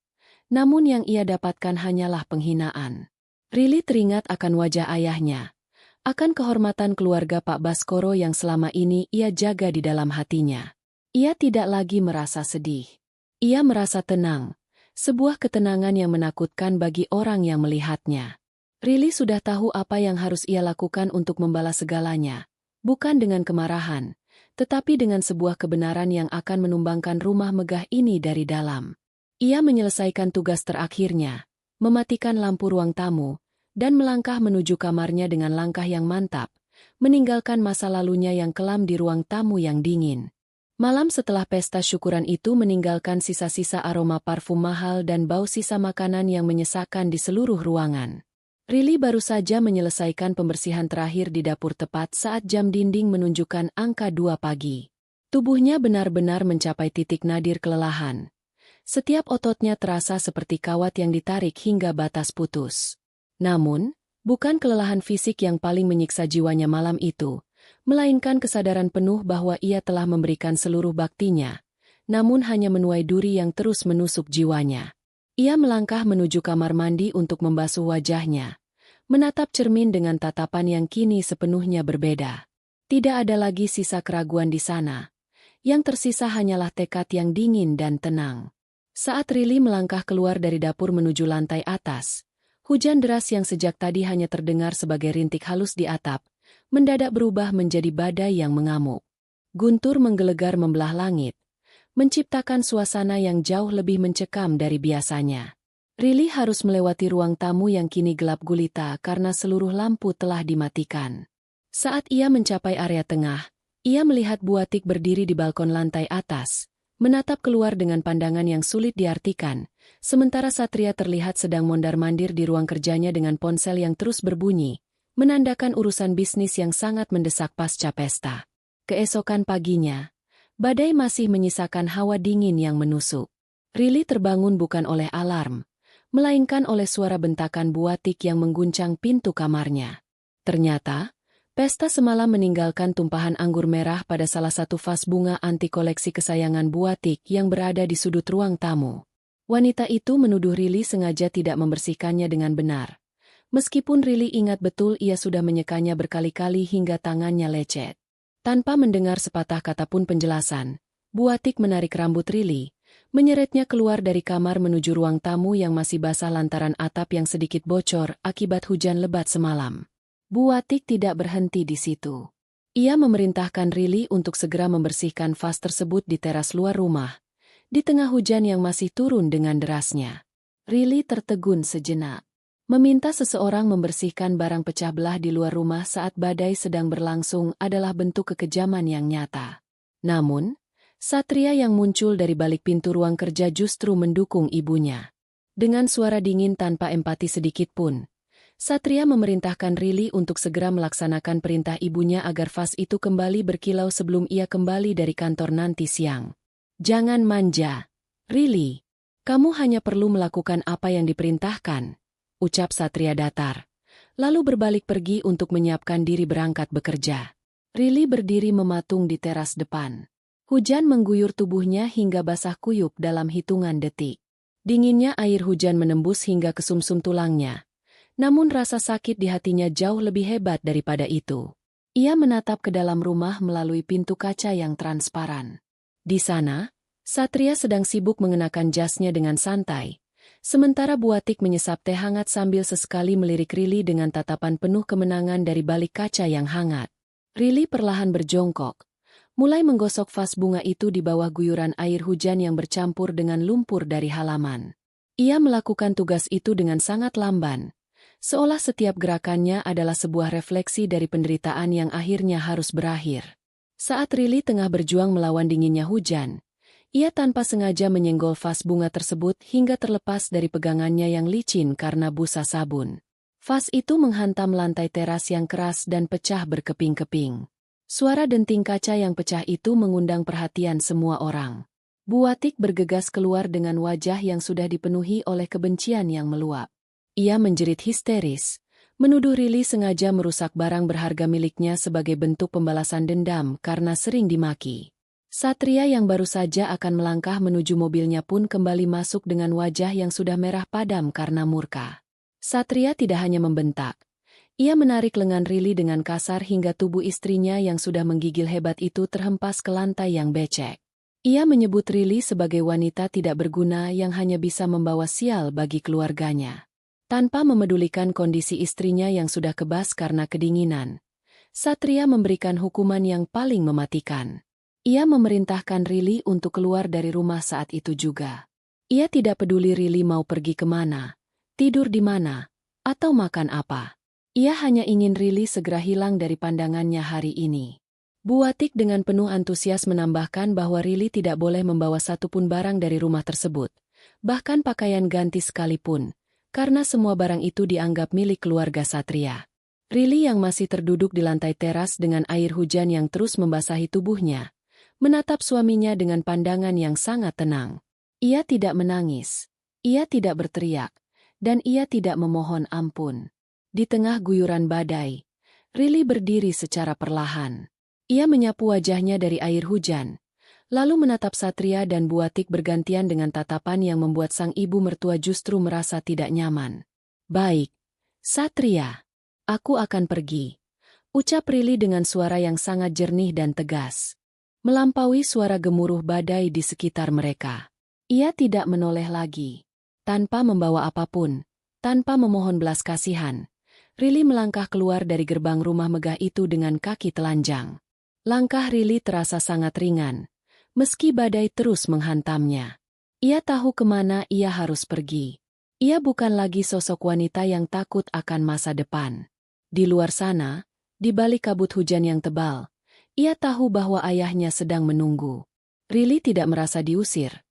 namun yang ia dapatkan hanyalah penghinaan. Rilly teringat akan wajah ayahnya, akan kehormatan keluarga Pak Baskoro yang selama ini ia jaga di dalam hatinya. Ia tidak lagi merasa sedih. Ia merasa tenang, sebuah ketenangan yang menakutkan bagi orang yang melihatnya. Rilly sudah tahu apa yang harus ia lakukan untuk membalas segalanya, bukan dengan kemarahan, tetapi dengan sebuah kebenaran yang akan menumbangkan rumah megah ini dari dalam. Ia menyelesaikan tugas terakhirnya, mematikan lampu ruang tamu, dan melangkah menuju kamarnya dengan langkah yang mantap, meninggalkan masa lalunya yang kelam di ruang tamu yang dingin. Malam setelah pesta syukuran itu meninggalkan sisa-sisa aroma parfum mahal dan bau sisa makanan yang menyesakkan di seluruh ruangan. Riley baru saja menyelesaikan pembersihan terakhir di dapur tepat saat jam dinding menunjukkan angka 2 pagi. Tubuhnya benar-benar mencapai titik nadir kelelahan. Setiap ototnya terasa seperti kawat yang ditarik hingga batas putus. Namun, bukan kelelahan fisik yang paling menyiksa jiwanya malam itu, melainkan kesadaran penuh bahwa ia telah memberikan seluruh baktinya, namun hanya menuai duri yang terus menusuk jiwanya. Ia melangkah menuju kamar mandi untuk membasuh wajahnya, menatap cermin dengan tatapan yang kini sepenuhnya berbeda. Tidak ada lagi sisa keraguan di sana. Yang tersisa hanyalah tekad yang dingin dan tenang. Saat Riley melangkah keluar dari dapur menuju lantai atas, hujan deras yang sejak tadi hanya terdengar sebagai rintik halus di atap, mendadak berubah menjadi badai yang mengamuk. Guntur menggelegar membelah langit, menciptakan suasana yang jauh lebih mencekam dari biasanya. Riley harus melewati ruang tamu yang kini gelap gulita karena seluruh lampu telah dimatikan. Saat ia mencapai area tengah, ia melihat Buatik berdiri di balkon lantai atas, menatap keluar dengan pandangan yang sulit diartikan, sementara Satria terlihat sedang mondar-mandir di ruang kerjanya dengan ponsel yang terus berbunyi, menandakan urusan bisnis yang sangat mendesak pasca pesta. Keesokan paginya, badai masih menyisakan hawa dingin yang menusuk. Riley terbangun bukan oleh alarm, melainkan oleh suara bentakan Buatik yang mengguncang pintu kamarnya. Ternyata, pesta semalam meninggalkan tumpahan anggur merah pada salah satu vas bunga anti koleksi kesayangan Buatik yang berada di sudut ruang tamu. Wanita itu menuduh Riley sengaja tidak membersihkannya dengan benar. Meskipun Riley ingat betul ia sudah menyekanya berkali-kali hingga tangannya lecet. Tanpa mendengar sepatah kata pun penjelasan, Buatik menarik rambut Riley, menyeretnya keluar dari kamar menuju ruang tamu yang masih basah lantaran atap yang sedikit bocor akibat hujan lebat semalam. Buatik tidak berhenti di situ. Ia memerintahkan Riley untuk segera membersihkan vas tersebut di teras luar rumah, di tengah hujan yang masih turun dengan derasnya. Riley tertegun sejenak. Meminta seseorang membersihkan barang pecah belah di luar rumah saat badai sedang berlangsung adalah bentuk kekejaman yang nyata. Namun, Satria yang muncul dari balik pintu ruang kerja justru mendukung ibunya. Dengan suara dingin tanpa empati sedikit pun, Satria memerintahkan Riley untuk segera melaksanakan perintah ibunya agar vas itu kembali berkilau sebelum ia kembali dari kantor nanti siang. Jangan manja, Riley. Kamu hanya perlu melakukan apa yang diperintahkan, ucap Satria datar. Lalu berbalik pergi untuk menyiapkan diri berangkat bekerja. Riley berdiri mematung di teras depan. Hujan mengguyur tubuhnya hingga basah kuyup dalam hitungan detik. Dinginnya air hujan menembus hingga ke sumsum tulangnya. Namun rasa sakit di hatinya jauh lebih hebat daripada itu. Ia menatap ke dalam rumah melalui pintu kaca yang transparan. Di sana, Satria sedang sibuk mengenakan jasnya dengan santai, sementara Buatik menyesap teh hangat sambil sesekali melirik Riley dengan tatapan penuh kemenangan dari balik kaca yang hangat. Riley perlahan berjongkok, mulai menggosok vas bunga itu di bawah guyuran air hujan yang bercampur dengan lumpur dari halaman. Ia melakukan tugas itu dengan sangat lamban, seolah setiap gerakannya adalah sebuah refleksi dari penderitaan yang akhirnya harus berakhir. Saat Riley tengah berjuang melawan dinginnya hujan, ia tanpa sengaja menyenggol vas bunga tersebut hingga terlepas dari pegangannya yang licin karena busa sabun. Vas itu menghantam lantai teras yang keras dan pecah berkeping-keping. Suara denting kaca yang pecah itu mengundang perhatian semua orang. Buatik bergegas keluar dengan wajah yang sudah dipenuhi oleh kebencian yang meluap. Ia menjerit histeris, menuduh Riley sengaja merusak barang berharga miliknya sebagai bentuk pembalasan dendam karena sering dimaki. Satria yang baru saja akan melangkah menuju mobilnya pun kembali masuk dengan wajah yang sudah merah padam karena murka. Satria tidak hanya membentak. Ia menarik lengan Riley dengan kasar hingga tubuh istrinya yang sudah menggigil hebat itu terhempas ke lantai yang becek. Ia menyebut Riley sebagai wanita tidak berguna yang hanya bisa membawa sial bagi keluarganya. Tanpa memedulikan kondisi istrinya yang sudah kebas karena kedinginan, Satria memberikan hukuman yang paling mematikan. Ia memerintahkan Rili untuk keluar dari rumah saat itu juga. Ia tidak peduli Rili mau pergi kemana, tidur di mana, atau makan apa. Ia hanya ingin Rili segera hilang dari pandangannya hari ini. Bu Atik dengan penuh antusias menambahkan bahwa Rili tidak boleh membawa satupun barang dari rumah tersebut, bahkan pakaian ganti sekalipun, karena semua barang itu dianggap milik keluarga Satria. Rili yang masih terduduk di lantai teras dengan air hujan yang terus membasahi tubuhnya, menatap suaminya dengan pandangan yang sangat tenang. Ia tidak menangis, ia tidak berteriak, dan ia tidak memohon ampun. Di tengah guyuran badai, Rili berdiri secara perlahan. Ia menyapu wajahnya dari air hujan, lalu menatap Satria dan Bu Atik bergantian dengan tatapan yang membuat sang ibu mertua justru merasa tidak nyaman. "Baik, Satria, aku akan pergi," ucap Rili dengan suara yang sangat jernih dan tegas, melampaui suara gemuruh badai di sekitar mereka. Ia tidak menoleh lagi. Tanpa membawa apapun, tanpa memohon belas kasihan, Rili melangkah keluar dari gerbang rumah megah itu dengan kaki telanjang. Langkah Rili terasa sangat ringan, meski badai terus menghantamnya. Ia tahu kemana ia harus pergi. Ia bukan lagi sosok wanita yang takut akan masa depan. Di luar sana, di balik kabut hujan yang tebal, ia tahu bahwa ayahnya sedang menunggu. Rili tidak merasa diusir.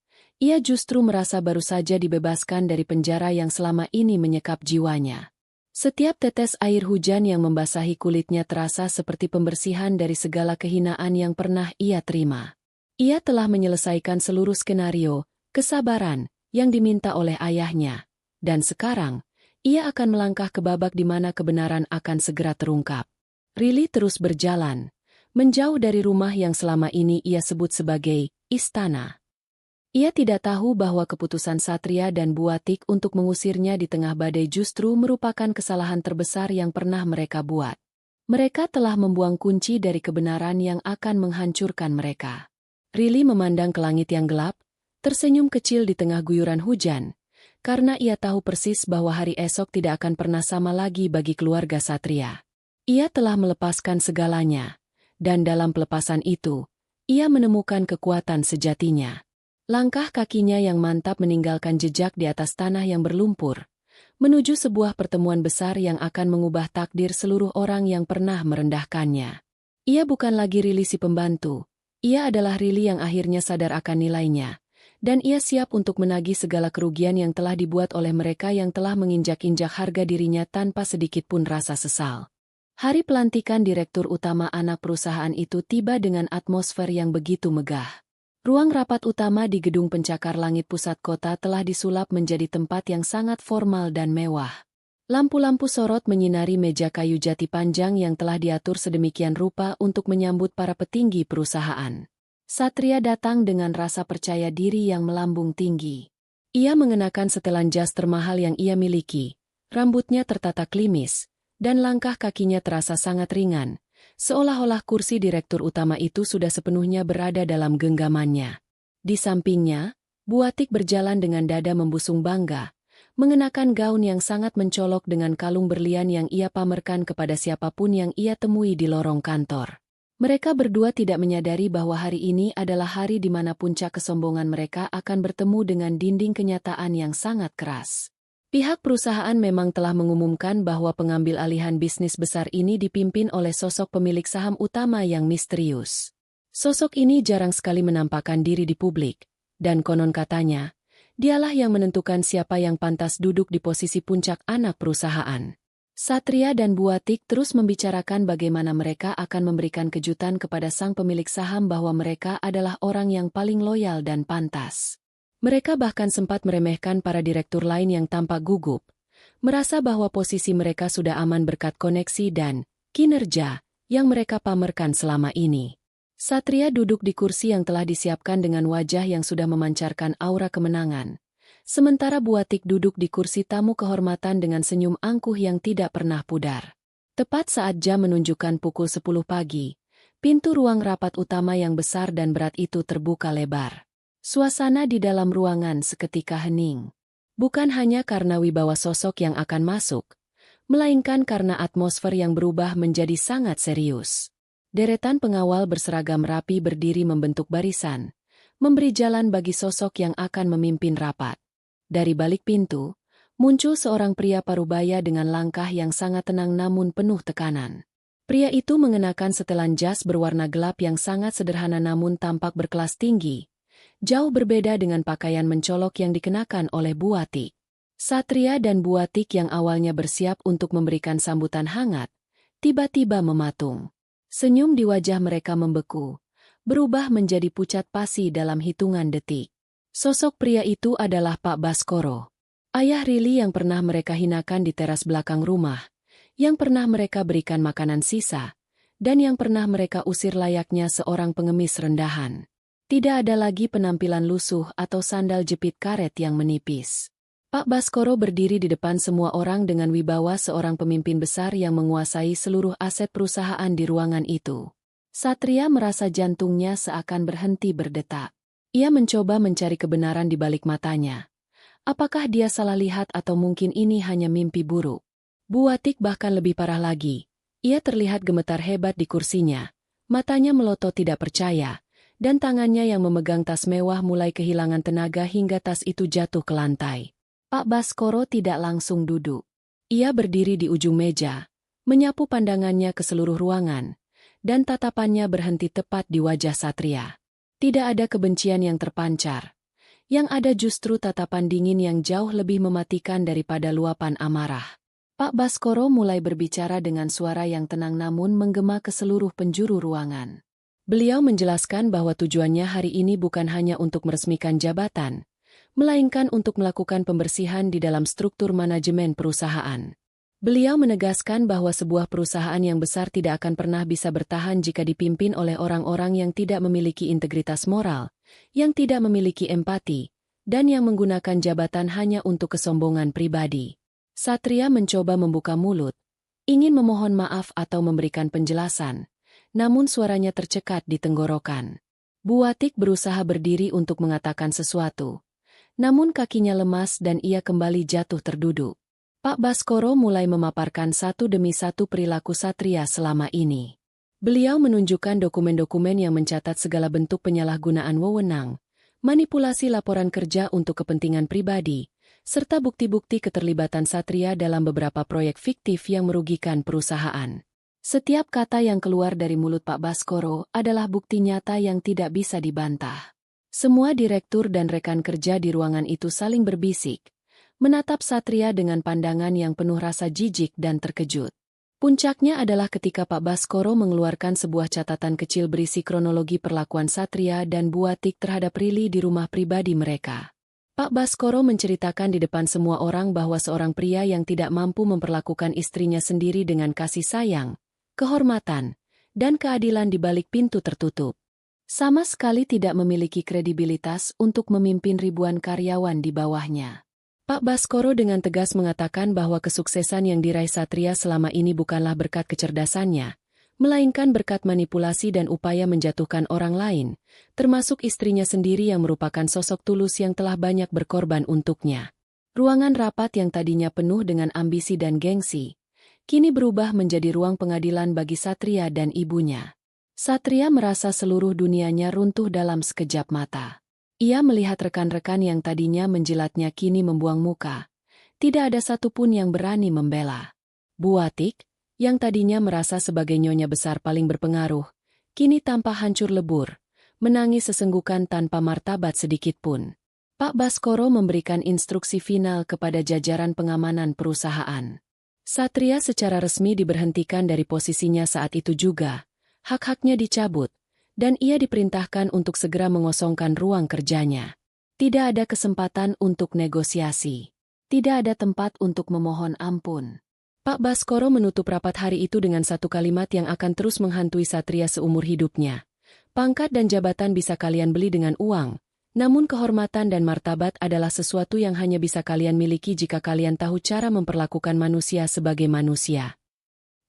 Ia justru merasa baru saja dibebaskan dari penjara yang selama ini menyekap jiwanya. Setiap tetes air hujan yang membasahi kulitnya terasa seperti pembersihan dari segala kehinaan yang pernah ia terima. Ia telah menyelesaikan seluruh skenario, kesabaran, yang diminta oleh ayahnya. Dan sekarang, ia akan melangkah ke babak di mana kebenaran akan segera terungkap. Rili terus berjalan, menjauh dari rumah yang selama ini ia sebut sebagai istana. Ia tidak tahu bahwa keputusan Satria dan Bu Atik untuk mengusirnya di tengah badai justru merupakan kesalahan terbesar yang pernah mereka buat. Mereka telah membuang kunci dari kebenaran yang akan menghancurkan mereka. Rili memandang ke langit yang gelap, tersenyum kecil di tengah guyuran hujan, karena ia tahu persis bahwa hari esok tidak akan pernah sama lagi bagi keluarga Satria. Ia telah melepaskan segalanya, dan dalam pelepasan itu, ia menemukan kekuatan sejatinya. Langkah kakinya yang mantap meninggalkan jejak di atas tanah yang berlumpur, menuju sebuah pertemuan besar yang akan mengubah takdir seluruh orang yang pernah merendahkannya. Ia bukan lagi Rili si pembantu, ia adalah Rili yang akhirnya sadar akan nilainya, dan ia siap untuk menagih segala kerugian yang telah dibuat oleh mereka yang telah menginjak-injak harga dirinya tanpa sedikit pun rasa sesal. Hari pelantikan direktur utama anak perusahaan itu tiba dengan atmosfer yang begitu megah. Ruang rapat utama di gedung pencakar langit pusat kota telah disulap menjadi tempat yang sangat formal dan mewah. Lampu-lampu sorot menyinari meja kayu jati panjang yang telah diatur sedemikian rupa untuk menyambut para petinggi perusahaan. Satria datang dengan rasa percaya diri yang melambung tinggi. Ia mengenakan setelan jas termahal yang ia miliki, rambutnya tertata klimis, dan langkah kakinya terasa sangat ringan. Seolah-olah kursi direktur utama itu sudah sepenuhnya berada dalam genggamannya. Di sampingnya, Bu Atik berjalan dengan dada membusung bangga, mengenakan gaun yang sangat mencolok dengan kalung berlian yang ia pamerkan kepada siapapun yang ia temui di lorong kantor. Mereka berdua tidak menyadari bahwa hari ini adalah hari di mana puncak kesombongan mereka akan bertemu dengan dinding kenyataan yang sangat keras. Pihak perusahaan memang telah mengumumkan bahwa pengambil alihan bisnis besar ini dipimpin oleh sosok pemilik saham utama yang misterius. Sosok ini jarang sekali menampakkan diri di publik, dan konon katanya, dialah yang menentukan siapa yang pantas duduk di posisi puncak anak perusahaan. Satria dan Bu Atik terus membicarakan bagaimana mereka akan memberikan kejutan kepada sang pemilik saham bahwa mereka adalah orang yang paling loyal dan pantas. Mereka bahkan sempat meremehkan para direktur lain yang tampak gugup, merasa bahwa posisi mereka sudah aman berkat koneksi dan kinerja yang mereka pamerkan selama ini. Satria duduk di kursi yang telah disiapkan dengan wajah yang sudah memancarkan aura kemenangan, sementara Bu Atik duduk di kursi tamu kehormatan dengan senyum angkuh yang tidak pernah pudar. Tepat saat jam menunjukkan pukul 10 pagi, pintu ruang rapat utama yang besar dan berat itu terbuka lebar. Suasana di dalam ruangan seketika hening. Bukan hanya karena wibawa sosok yang akan masuk, melainkan karena atmosfer yang berubah menjadi sangat serius. Deretan pengawal berseragam rapi berdiri membentuk barisan, memberi jalan bagi sosok yang akan memimpin rapat. Dari balik pintu, muncul seorang pria parubaya dengan langkah yang sangat tenang namun penuh tekanan. Pria itu mengenakan setelan jas berwarna gelap yang sangat sederhana namun tampak berkelas tinggi, jauh berbeda dengan pakaian mencolok yang dikenakan oleh Buatik. Satria dan Buatik yang awalnya bersiap untuk memberikan sambutan hangat, tiba-tiba mematung. Senyum di wajah mereka membeku, berubah menjadi pucat pasi dalam hitungan detik. Sosok pria itu adalah Pak Baskoro, ayah Rili yang pernah mereka hinakan di teras belakang rumah, yang pernah mereka berikan makanan sisa, dan yang pernah mereka usir layaknya seorang pengemis rendahan. Tidak ada lagi penampilan lusuh atau sandal jepit karet yang menipis. Pak Baskoro berdiri di depan semua orang dengan wibawa seorang pemimpin besar yang menguasai seluruh aset perusahaan di ruangan itu. Satria merasa jantungnya seakan berhenti berdetak. Ia mencoba mencari kebenaran di balik matanya. Apakah dia salah lihat atau mungkin ini hanya mimpi buruk? Buatik bahkan lebih parah lagi. Ia terlihat gemetar hebat di kursinya. Matanya melotot tidak percaya, dan tangannya yang memegang tas mewah mulai kehilangan tenaga hingga tas itu jatuh ke lantai. Pak Baskoro tidak langsung duduk. Ia berdiri di ujung meja, menyapu pandangannya ke seluruh ruangan, dan tatapannya berhenti tepat di wajah Satria. Tidak ada kebencian yang terpancar. Yang ada justru tatapan dingin yang jauh lebih mematikan daripada luapan amarah. Pak Baskoro mulai berbicara dengan suara yang tenang namun menggema ke seluruh penjuru ruangan. Beliau menjelaskan bahwa tujuannya hari ini bukan hanya untuk meresmikan jabatan, melainkan untuk melakukan pembersihan di dalam struktur manajemen perusahaan. Beliau menegaskan bahwa sebuah perusahaan yang besar tidak akan pernah bisa bertahan jika dipimpin oleh orang-orang yang tidak memiliki integritas moral, yang tidak memiliki empati, dan yang menggunakan jabatan hanya untuk kesombongan pribadi. Satria mencoba membuka mulut, ingin memohon maaf atau memberikan penjelasan, namun suaranya tercekat di tenggorokan. Buatik berusaha berdiri untuk mengatakan sesuatu, namun kakinya lemas dan ia kembali jatuh terduduk. Pak Baskoro mulai memaparkan satu demi satu perilaku Satria selama ini. Beliau menunjukkan dokumen-dokumen yang mencatat segala bentuk penyalahgunaan wewenang, manipulasi laporan kerja untuk kepentingan pribadi, serta bukti-bukti keterlibatan Satria dalam beberapa proyek fiktif yang merugikan perusahaan. Setiap kata yang keluar dari mulut Pak Baskoro adalah bukti nyata yang tidak bisa dibantah. Semua direktur dan rekan kerja di ruangan itu saling berbisik, menatap Satria dengan pandangan yang penuh rasa jijik dan terkejut. Puncaknya adalah ketika Pak Baskoro mengeluarkan sebuah catatan kecil berisi kronologi perlakuan Satria dan Buatik terhadap Rili di rumah pribadi mereka. Pak Baskoro menceritakan di depan semua orang bahwa seorang pria yang tidak mampu memperlakukan istrinya sendiri dengan kasih sayang, kehormatan, dan keadilan di balik pintu tertutup, sama sekali tidak memiliki kredibilitas untuk memimpin ribuan karyawan di bawahnya. Pak Baskoro dengan tegas mengatakan bahwa kesuksesan yang diraih Satria selama ini bukanlah berkat kecerdasannya, melainkan berkat manipulasi dan upaya menjatuhkan orang lain, termasuk istrinya sendiri yang merupakan sosok tulus yang telah banyak berkorban untuknya. Ruangan rapat yang tadinya penuh dengan ambisi dan gengsi, kini berubah menjadi ruang pengadilan bagi Satria dan ibunya. Satria merasa seluruh dunianya runtuh dalam sekejap mata. Ia melihat rekan-rekan yang tadinya menjilatnya kini membuang muka. Tidak ada satupun yang berani membela. Buatik, yang tadinya merasa sebagai nyonya besar paling berpengaruh, kini tampak hancur lebur, menangis sesenggukan tanpa martabat sedikitpun. Pak Baskoro memberikan instruksi final kepada jajaran pengamanan perusahaan. Satria secara resmi diberhentikan dari posisinya saat itu juga. Hak-haknya dicabut, dan ia diperintahkan untuk segera mengosongkan ruang kerjanya. Tidak ada kesempatan untuk negosiasi. Tidak ada tempat untuk memohon ampun. Pak Baskoro menutup rapat hari itu dengan satu kalimat yang akan terus menghantui Satria seumur hidupnya. Pangkat dan jabatan bisa kalian beli dengan uang, namun kehormatan dan martabat adalah sesuatu yang hanya bisa kalian miliki jika kalian tahu cara memperlakukan manusia sebagai manusia.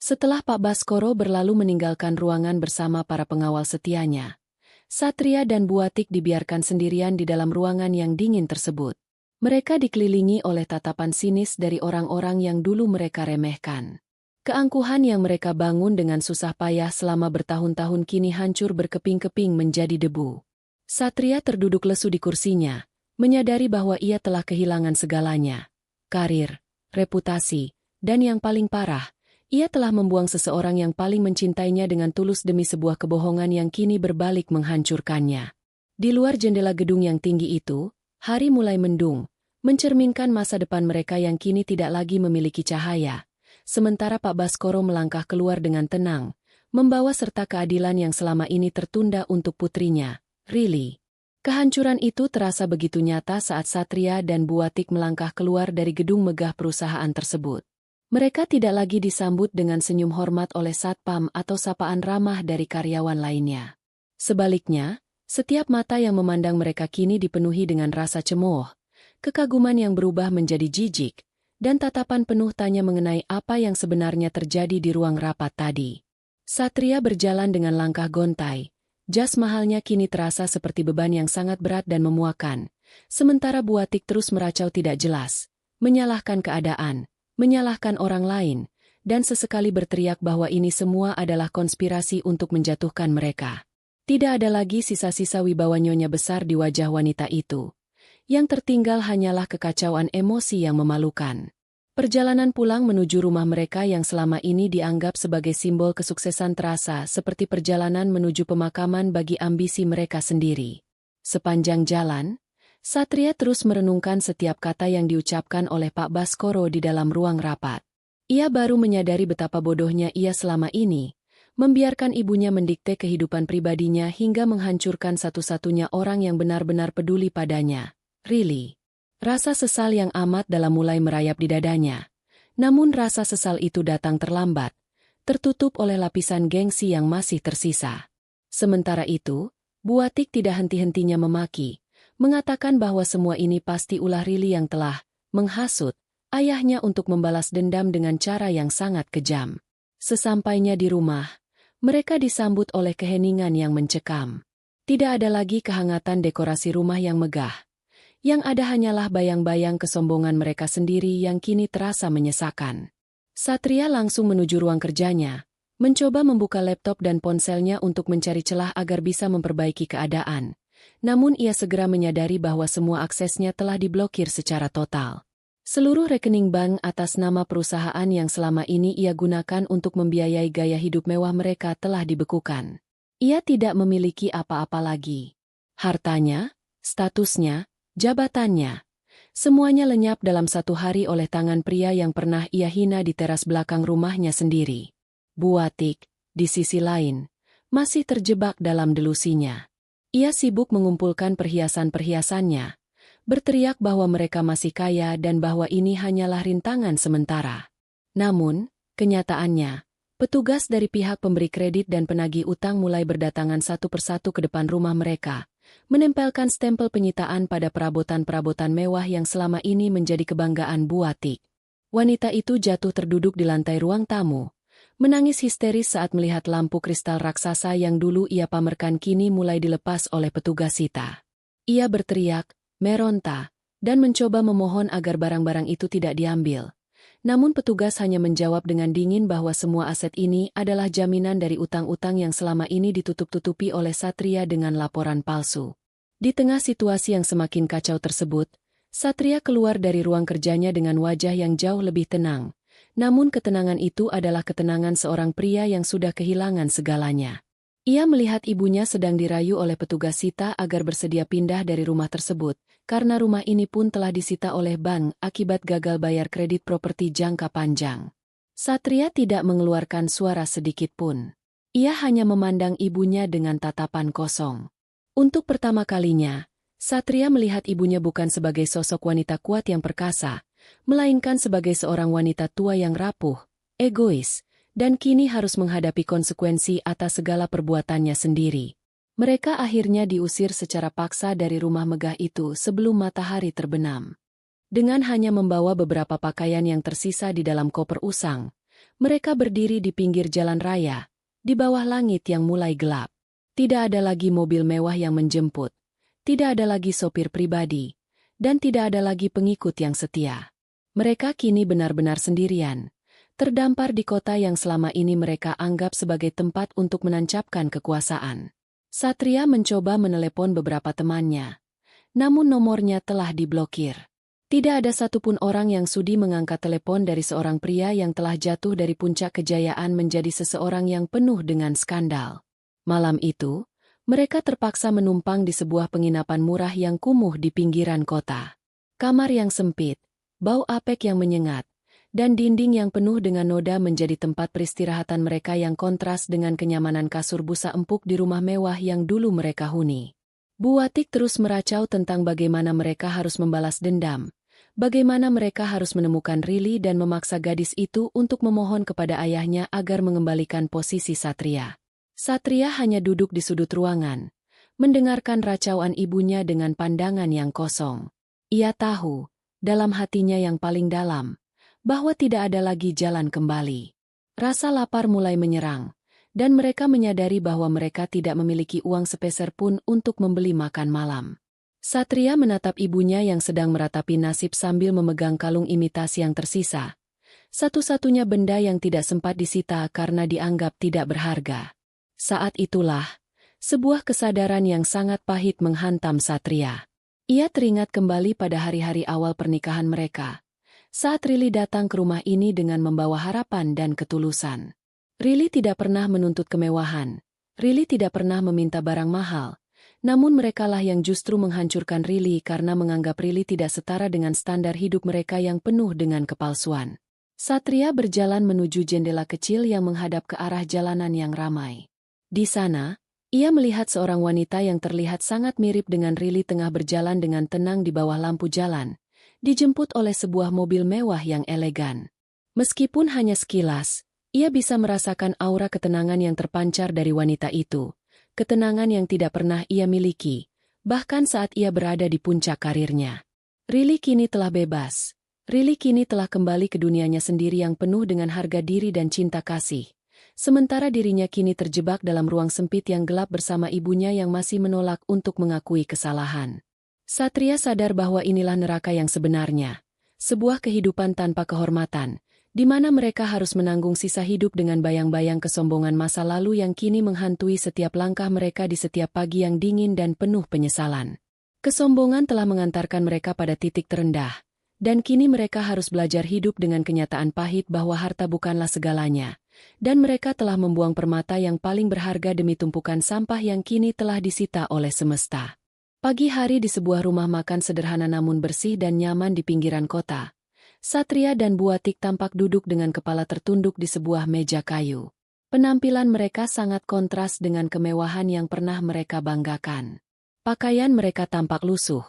Setelah Pak Baskoro berlalu meninggalkan ruangan bersama para pengawal setianya, Satria dan Buatik dibiarkan sendirian di dalam ruangan yang dingin tersebut. Mereka dikelilingi oleh tatapan sinis dari orang-orang yang dulu mereka remehkan. Keangkuhan yang mereka bangun dengan susah payah selama bertahun-tahun kini hancur berkeping-keping menjadi debu. Satria terduduk lesu di kursinya, menyadari bahwa ia telah kehilangan segalanya. Karir, reputasi, dan yang paling parah, ia telah membuang seseorang yang paling mencintainya dengan tulus demi sebuah kebohongan yang kini berbalik menghancurkannya. Di luar jendela gedung yang tinggi itu, hari mulai mendung, mencerminkan masa depan mereka yang kini tidak lagi memiliki cahaya. Sementara Pak Baskoro melangkah keluar dengan tenang, membawa serta keadilan yang selama ini tertunda untuk putrinya, Rili. Kehancuran itu terasa begitu nyata saat Satria dan Buatik melangkah keluar dari gedung megah perusahaan tersebut. Mereka tidak lagi disambut dengan senyum hormat oleh satpam atau sapaan ramah dari karyawan lainnya. Sebaliknya, setiap mata yang memandang mereka kini dipenuhi dengan rasa cemooh, kekaguman yang berubah menjadi jijik, dan tatapan penuh tanya mengenai apa yang sebenarnya terjadi di ruang rapat tadi. Satria berjalan dengan langkah gontai. Jas mahalnya kini terasa seperti beban yang sangat berat dan memuakan. Sementara Buatik terus meracau tidak jelas, menyalahkan keadaan, menyalahkan orang lain, dan sesekali berteriak bahwa ini semua adalah konspirasi untuk menjatuhkan mereka. Tidak ada lagi sisa-sisa wibawa nyonya besar di wajah wanita itu. Yang tertinggal hanyalah kekacauan emosi yang memalukan. Perjalanan pulang menuju rumah mereka yang selama ini dianggap sebagai simbol kesuksesan terasa seperti perjalanan menuju pemakaman bagi ambisi mereka sendiri. Sepanjang jalan, Satria terus merenungkan setiap kata yang diucapkan oleh Pak Baskoro di dalam ruang rapat. Ia baru menyadari betapa bodohnya ia selama ini, membiarkan ibunya mendikte kehidupan pribadinya hingga menghancurkan satu-satunya orang yang benar-benar peduli padanya. Rili. Rasa sesal yang amat dalam mulai merayap di dadanya. Namun rasa sesal itu datang terlambat, tertutup oleh lapisan gengsi yang masih tersisa. Sementara itu, Buatik tidak henti-hentinya memaki, mengatakan bahwa semua ini pasti ulah Rili yang telah menghasut ayahnya untuk membalas dendam dengan cara yang sangat kejam. Sesampainya di rumah, mereka disambut oleh keheningan yang mencekam. Tidak ada lagi kehangatan dekorasi rumah yang megah. Yang ada hanyalah bayang-bayang kesombongan mereka sendiri yang kini terasa menyesakan. Satria langsung menuju ruang kerjanya, mencoba membuka laptop dan ponselnya untuk mencari celah agar bisa memperbaiki keadaan. Namun ia segera menyadari bahwa semua aksesnya telah diblokir secara total. Seluruh rekening bank atas nama perusahaan yang selama ini ia gunakan untuk membiayai gaya hidup mewah mereka telah dibekukan. Ia tidak memiliki apa-apa lagi. Hartanya, statusnya, jabatannya, semuanya lenyap dalam satu hari oleh tangan pria yang pernah ia hina di teras belakang rumahnya sendiri. Buatik, di sisi lain, masih terjebak dalam delusinya. Ia sibuk mengumpulkan perhiasan-perhiasannya, berteriak bahwa mereka masih kaya dan bahwa ini hanyalah rintangan sementara. Namun, kenyataannya, petugas dari pihak pemberi kredit dan penagih utang mulai berdatangan satu persatu ke depan rumah mereka, menempelkan stempel penyitaan pada perabotan-perabotan mewah yang selama ini menjadi kebanggaan Buatik. Wanita itu jatuh terduduk di lantai ruang tamu, menangis histeris saat melihat lampu kristal raksasa yang dulu ia pamerkan kini mulai dilepas oleh petugas sita. Ia berteriak, meronta, dan mencoba memohon agar barang-barang itu tidak diambil. Namun petugas hanya menjawab dengan dingin bahwa semua aset ini adalah jaminan dari utang-utang yang selama ini ditutup-tutupi oleh Satria dengan laporan palsu. Di tengah situasi yang semakin kacau tersebut, Satria keluar dari ruang kerjanya dengan wajah yang jauh lebih tenang. Namun ketenangan itu adalah ketenangan seorang pria yang sudah kehilangan segalanya. Ia melihat ibunya sedang dirayu oleh petugas sita agar bersedia pindah dari rumah tersebut, karena rumah ini pun telah disita oleh bank akibat gagal bayar kredit properti jangka panjang. Satria tidak mengeluarkan suara sedikit pun. Ia hanya memandang ibunya dengan tatapan kosong. Untuk pertama kalinya, Satria melihat ibunya bukan sebagai sosok wanita kuat yang perkasa, melainkan sebagai seorang wanita tua yang rapuh, egois, dan kini harus menghadapi konsekuensi atas segala perbuatannya sendiri. Mereka akhirnya diusir secara paksa dari rumah megah itu sebelum matahari terbenam. Dengan hanya membawa beberapa pakaian yang tersisa di dalam koper usang, mereka berdiri di pinggir jalan raya, di bawah langit yang mulai gelap. Tidak ada lagi mobil mewah yang menjemput, tidak ada lagi sopir pribadi, dan tidak ada lagi pengikut yang setia. Mereka kini benar-benar sendirian, terdampar di kota yang selama ini mereka anggap sebagai tempat untuk menancapkan kekuasaan. Satria mencoba menelepon beberapa temannya, namun nomornya telah diblokir. Tidak ada satupun orang yang sudi mengangkat telepon dari seorang pria yang telah jatuh dari puncak kejayaan menjadi seseorang yang penuh dengan skandal. Malam itu, mereka terpaksa menumpang di sebuah penginapan murah yang kumuh di pinggiran kota. Kamar yang sempit, bau apek yang menyengat, dan dinding yang penuh dengan noda menjadi tempat peristirahatan mereka yang kontras dengan kenyamanan kasur busa empuk di rumah mewah yang dulu mereka huni. Bu Watik terus meracau tentang bagaimana mereka harus membalas dendam, bagaimana mereka harus menemukan Rili dan memaksa gadis itu untuk memohon kepada ayahnya agar mengembalikan posisi Satria. Satria hanya duduk di sudut ruangan, mendengarkan racauan ibunya dengan pandangan yang kosong. Ia tahu, dalam hatinya yang paling dalam, bahwa tidak ada lagi jalan kembali. Rasa lapar mulai menyerang, dan mereka menyadari bahwa mereka tidak memiliki uang sepeser pun untuk membeli makan malam. Satria menatap ibunya yang sedang meratapi nasib sambil memegang kalung imitasi yang tersisa. Satu-satunya benda yang tidak sempat disita karena dianggap tidak berharga. Saat itulah, sebuah kesadaran yang sangat pahit menghantam Satria. Ia teringat kembali pada hari-hari awal pernikahan mereka, saat Rili datang ke rumah ini dengan membawa harapan dan ketulusan. Rili tidak pernah menuntut kemewahan, Rili tidak pernah meminta barang mahal, namun merekalah yang justru menghancurkan Rili karena menganggap Rili tidak setara dengan standar hidup mereka yang penuh dengan kepalsuan. Satria berjalan menuju jendela kecil yang menghadap ke arah jalanan yang ramai. Di sana, ia melihat seorang wanita yang terlihat sangat mirip dengan Rili tengah berjalan dengan tenang di bawah lampu jalan, dijemput oleh sebuah mobil mewah yang elegan. Meskipun hanya sekilas, ia bisa merasakan aura ketenangan yang terpancar dari wanita itu, ketenangan yang tidak pernah ia miliki, bahkan saat ia berada di puncak karirnya. Rili kini telah bebas. Rili kini telah kembali ke dunianya sendiri yang penuh dengan harga diri dan cinta kasih. Sementara dirinya kini terjebak dalam ruang sempit yang gelap bersama ibunya yang masih menolak untuk mengakui kesalahan. Satria sadar bahwa inilah neraka yang sebenarnya, sebuah kehidupan tanpa kehormatan, di mana mereka harus menanggung sisa hidup dengan bayang-bayang kesombongan masa lalu yang kini menghantui setiap langkah mereka di setiap pagi yang dingin dan penuh penyesalan. Kesombongan telah mengantarkan mereka pada titik terendah, dan kini mereka harus belajar hidup dengan kenyataan pahit bahwa harta bukanlah segalanya, dan mereka telah membuang permata yang paling berharga demi tumpukan sampah yang kini telah disita oleh semesta. Pagi hari di sebuah rumah makan sederhana namun bersih dan nyaman di pinggiran kota, Satria dan Bu Watik tampak duduk dengan kepala tertunduk di sebuah meja kayu. Penampilan mereka sangat kontras dengan kemewahan yang pernah mereka banggakan. Pakaian mereka tampak lusuh,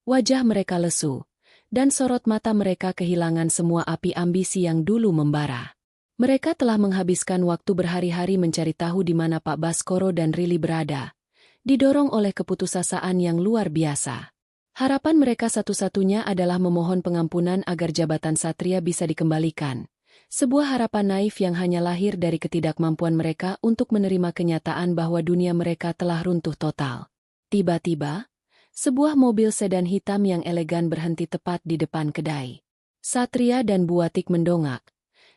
wajah mereka lesu, dan sorot mata mereka kehilangan semua api ambisi yang dulu membara. Mereka telah menghabiskan waktu berhari-hari mencari tahu di mana Pak Baskoro dan Rili berada, didorong oleh keputusasaan yang luar biasa. Harapan mereka satu-satunya adalah memohon pengampunan agar jabatan Satria bisa dikembalikan. Sebuah harapan naif yang hanya lahir dari ketidakmampuan mereka untuk menerima kenyataan bahwa dunia mereka telah runtuh total. Tiba-tiba, sebuah mobil sedan hitam yang elegan berhenti tepat di depan kedai. Satria dan Bu Watik mendongak.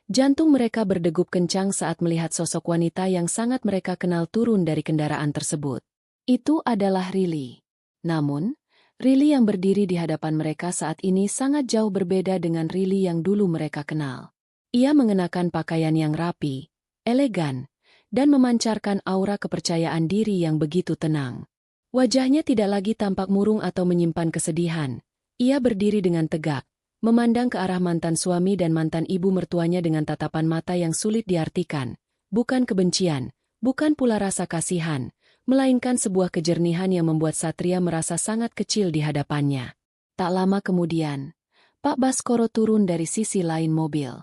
Jantung mereka berdegup kencang saat melihat sosok wanita yang sangat mereka kenal turun dari kendaraan tersebut. Itu adalah Rili. Namun, Rili yang berdiri di hadapan mereka saat ini sangat jauh berbeda dengan Rili yang dulu mereka kenal. Ia mengenakan pakaian yang rapi, elegan, dan memancarkan aura kepercayaan diri yang begitu tenang. Wajahnya tidak lagi tampak murung atau menyimpan kesedihan. Ia berdiri dengan tegak, memandang ke arah mantan suami dan mantan ibu mertuanya dengan tatapan mata yang sulit diartikan, bukan kebencian, bukan pula rasa kasihan, melainkan sebuah kejernihan yang membuat Satria merasa sangat kecil di hadapannya. Tak lama kemudian, Pak Baskoro turun dari sisi lain mobil.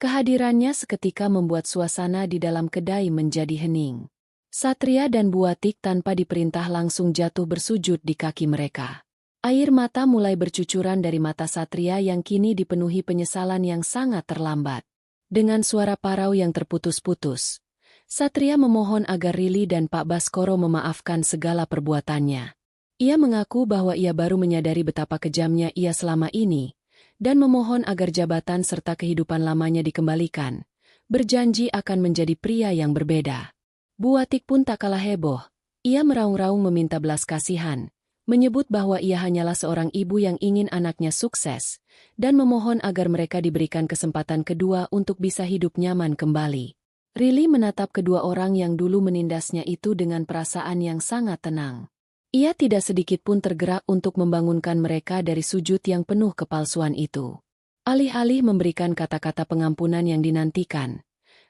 Kehadirannya seketika membuat suasana di dalam kedai menjadi hening. Satria dan Bu Watik tanpa diperintah langsung jatuh bersujud di kaki mereka. Air mata mulai bercucuran dari mata Satria yang kini dipenuhi penyesalan yang sangat terlambat. Dengan suara parau yang terputus-putus, Satria memohon agar Rili dan Pak Baskoro memaafkan segala perbuatannya. Ia mengaku bahwa ia baru menyadari betapa kejamnya ia selama ini, dan memohon agar jabatan serta kehidupan lamanya dikembalikan, berjanji akan menjadi pria yang berbeda. Buatik pun tak kalah heboh. Ia meraung-raung meminta belas kasihan, menyebut bahwa ia hanyalah seorang ibu yang ingin anaknya sukses, dan memohon agar mereka diberikan kesempatan kedua untuk bisa hidup nyaman kembali. Riley menatap kedua orang yang dulu menindasnya itu dengan perasaan yang sangat tenang. Ia tidak sedikit pun tergerak untuk membangunkan mereka dari sujud yang penuh kepalsuan itu. Alih-alih memberikan kata-kata pengampunan yang dinantikan,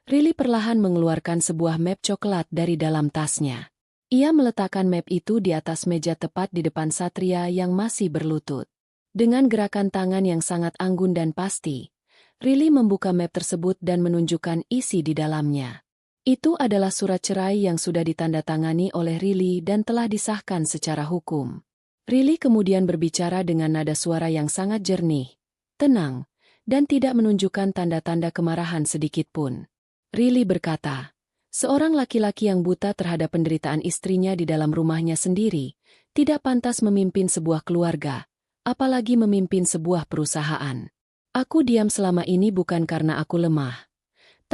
Riley perlahan mengeluarkan sebuah map coklat dari dalam tasnya. Ia meletakkan map itu di atas meja tepat di depan Satria yang masih berlutut. Dengan gerakan tangan yang sangat anggun dan pasti, Riley membuka map tersebut dan menunjukkan isi di dalamnya. Itu adalah surat cerai yang sudah ditandatangani oleh Riley dan telah disahkan secara hukum. Riley kemudian berbicara dengan nada suara yang sangat jernih, tenang, dan tidak menunjukkan tanda-tanda kemarahan sedikitpun. Riley berkata, seorang laki-laki yang buta terhadap penderitaan istrinya di dalam rumahnya sendiri, tidak pantas memimpin sebuah keluarga, apalagi memimpin sebuah perusahaan. Aku diam selama ini bukan karena aku lemah,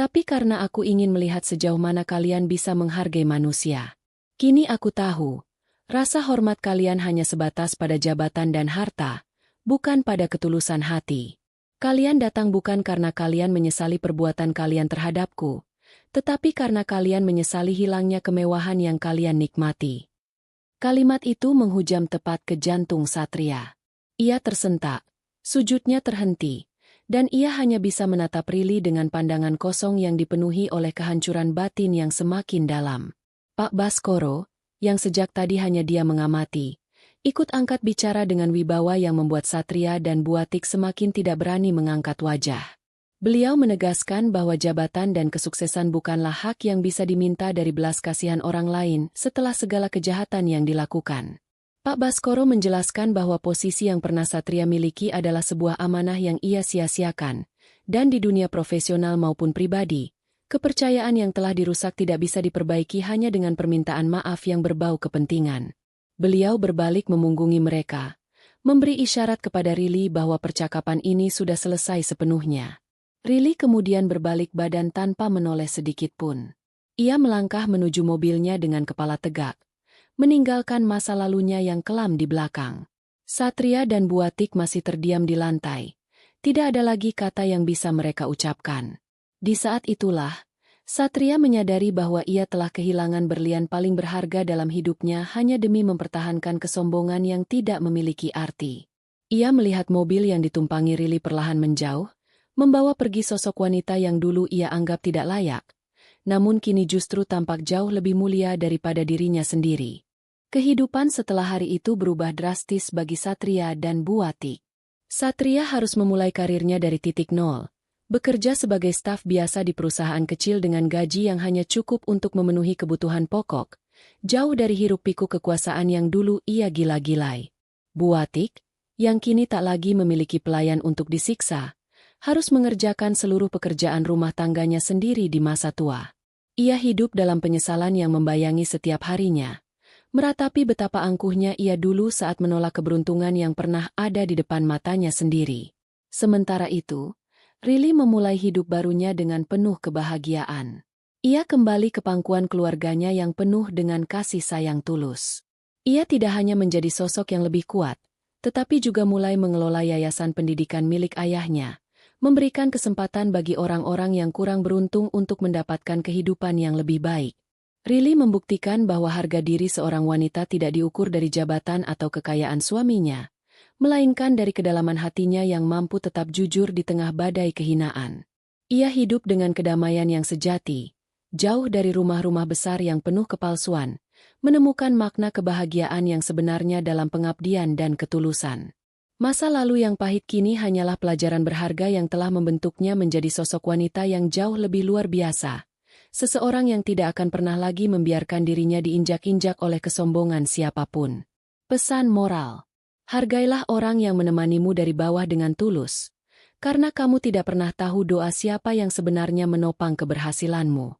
tapi karena aku ingin melihat sejauh mana kalian bisa menghargai manusia. Kini aku tahu, rasa hormat kalian hanya sebatas pada jabatan dan harta, bukan pada ketulusan hati. Kalian datang bukan karena kalian menyesali perbuatan kalian terhadapku, tetapi karena kalian menyesali hilangnya kemewahan yang kalian nikmati. Kalimat itu menghujam tepat ke jantung Satria. Ia tersentak, sujudnya terhenti, dan ia hanya bisa menatap Riley dengan pandangan kosong yang dipenuhi oleh kehancuran batin yang semakin dalam. Pak Baskoro, yang sejak tadi hanya dia mengamati, ikut angkat bicara dengan wibawa yang membuat Satria dan Buatik semakin tidak berani mengangkat wajah. Beliau menegaskan bahwa jabatan dan kesuksesan bukanlah hak yang bisa diminta dari belas kasihan orang lain setelah segala kejahatan yang dilakukan. Pak Baskoro menjelaskan bahwa posisi yang pernah Satria miliki adalah sebuah amanah yang ia sia-siakan, dan di dunia profesional maupun pribadi, kepercayaan yang telah dirusak tidak bisa diperbaiki hanya dengan permintaan maaf yang berbau kepentingan. Beliau berbalik memunggungi mereka, memberi isyarat kepada Riley bahwa percakapan ini sudah selesai sepenuhnya. Riley kemudian berbalik badan tanpa menoleh sedikit pun. Ia melangkah menuju mobilnya dengan kepala tegak, meninggalkan masa lalunya yang kelam di belakang. Satria dan Buatik masih terdiam di lantai. Tidak ada lagi kata yang bisa mereka ucapkan. Di saat itulah, Satria menyadari bahwa ia telah kehilangan berlian paling berharga dalam hidupnya hanya demi mempertahankan kesombongan yang tidak memiliki arti. Ia melihat mobil yang ditumpangi Riley perlahan menjauh, membawa pergi sosok wanita yang dulu ia anggap tidak layak, namun kini justru tampak jauh lebih mulia daripada dirinya sendiri. Kehidupan setelah hari itu berubah drastis bagi Satria dan Buatik. Satria harus memulai karirnya dari titik nol, bekerja sebagai staf biasa di perusahaan kecil dengan gaji yang hanya cukup untuk memenuhi kebutuhan pokok, jauh dari hiruk-pikuk kekuasaan yang dulu ia gila-gilai. Buatik, yang kini tak lagi memiliki pelayan untuk disiksa, harus mengerjakan seluruh pekerjaan rumah tangganya sendiri di masa tua. Ia hidup dalam penyesalan yang membayangi setiap harinya, meratapi betapa angkuhnya ia dulu saat menolak keberuntungan yang pernah ada di depan matanya sendiri. Sementara itu, Riley memulai hidup barunya dengan penuh kebahagiaan. Ia kembali ke pangkuan keluarganya yang penuh dengan kasih sayang tulus. Ia tidak hanya menjadi sosok yang lebih kuat, tetapi juga mulai mengelola yayasan pendidikan milik ayahnya, memberikan kesempatan bagi orang-orang yang kurang beruntung untuk mendapatkan kehidupan yang lebih baik. Riley membuktikan bahwa harga diri seorang wanita tidak diukur dari jabatan atau kekayaan suaminya, melainkan dari kedalaman hatinya yang mampu tetap jujur di tengah badai kehinaan. Ia hidup dengan kedamaian yang sejati, jauh dari rumah-rumah besar yang penuh kepalsuan, menemukan makna kebahagiaan yang sebenarnya dalam pengabdian dan ketulusan. Masa lalu yang pahit kini hanyalah pelajaran berharga yang telah membentuknya menjadi sosok wanita yang jauh lebih luar biasa. Seseorang yang tidak akan pernah lagi membiarkan dirinya diinjak-injak oleh kesombongan siapapun. Pesan moral: hargailah orang yang menemanimu dari bawah dengan tulus, karena kamu tidak pernah tahu doa siapa yang sebenarnya menopang keberhasilanmu.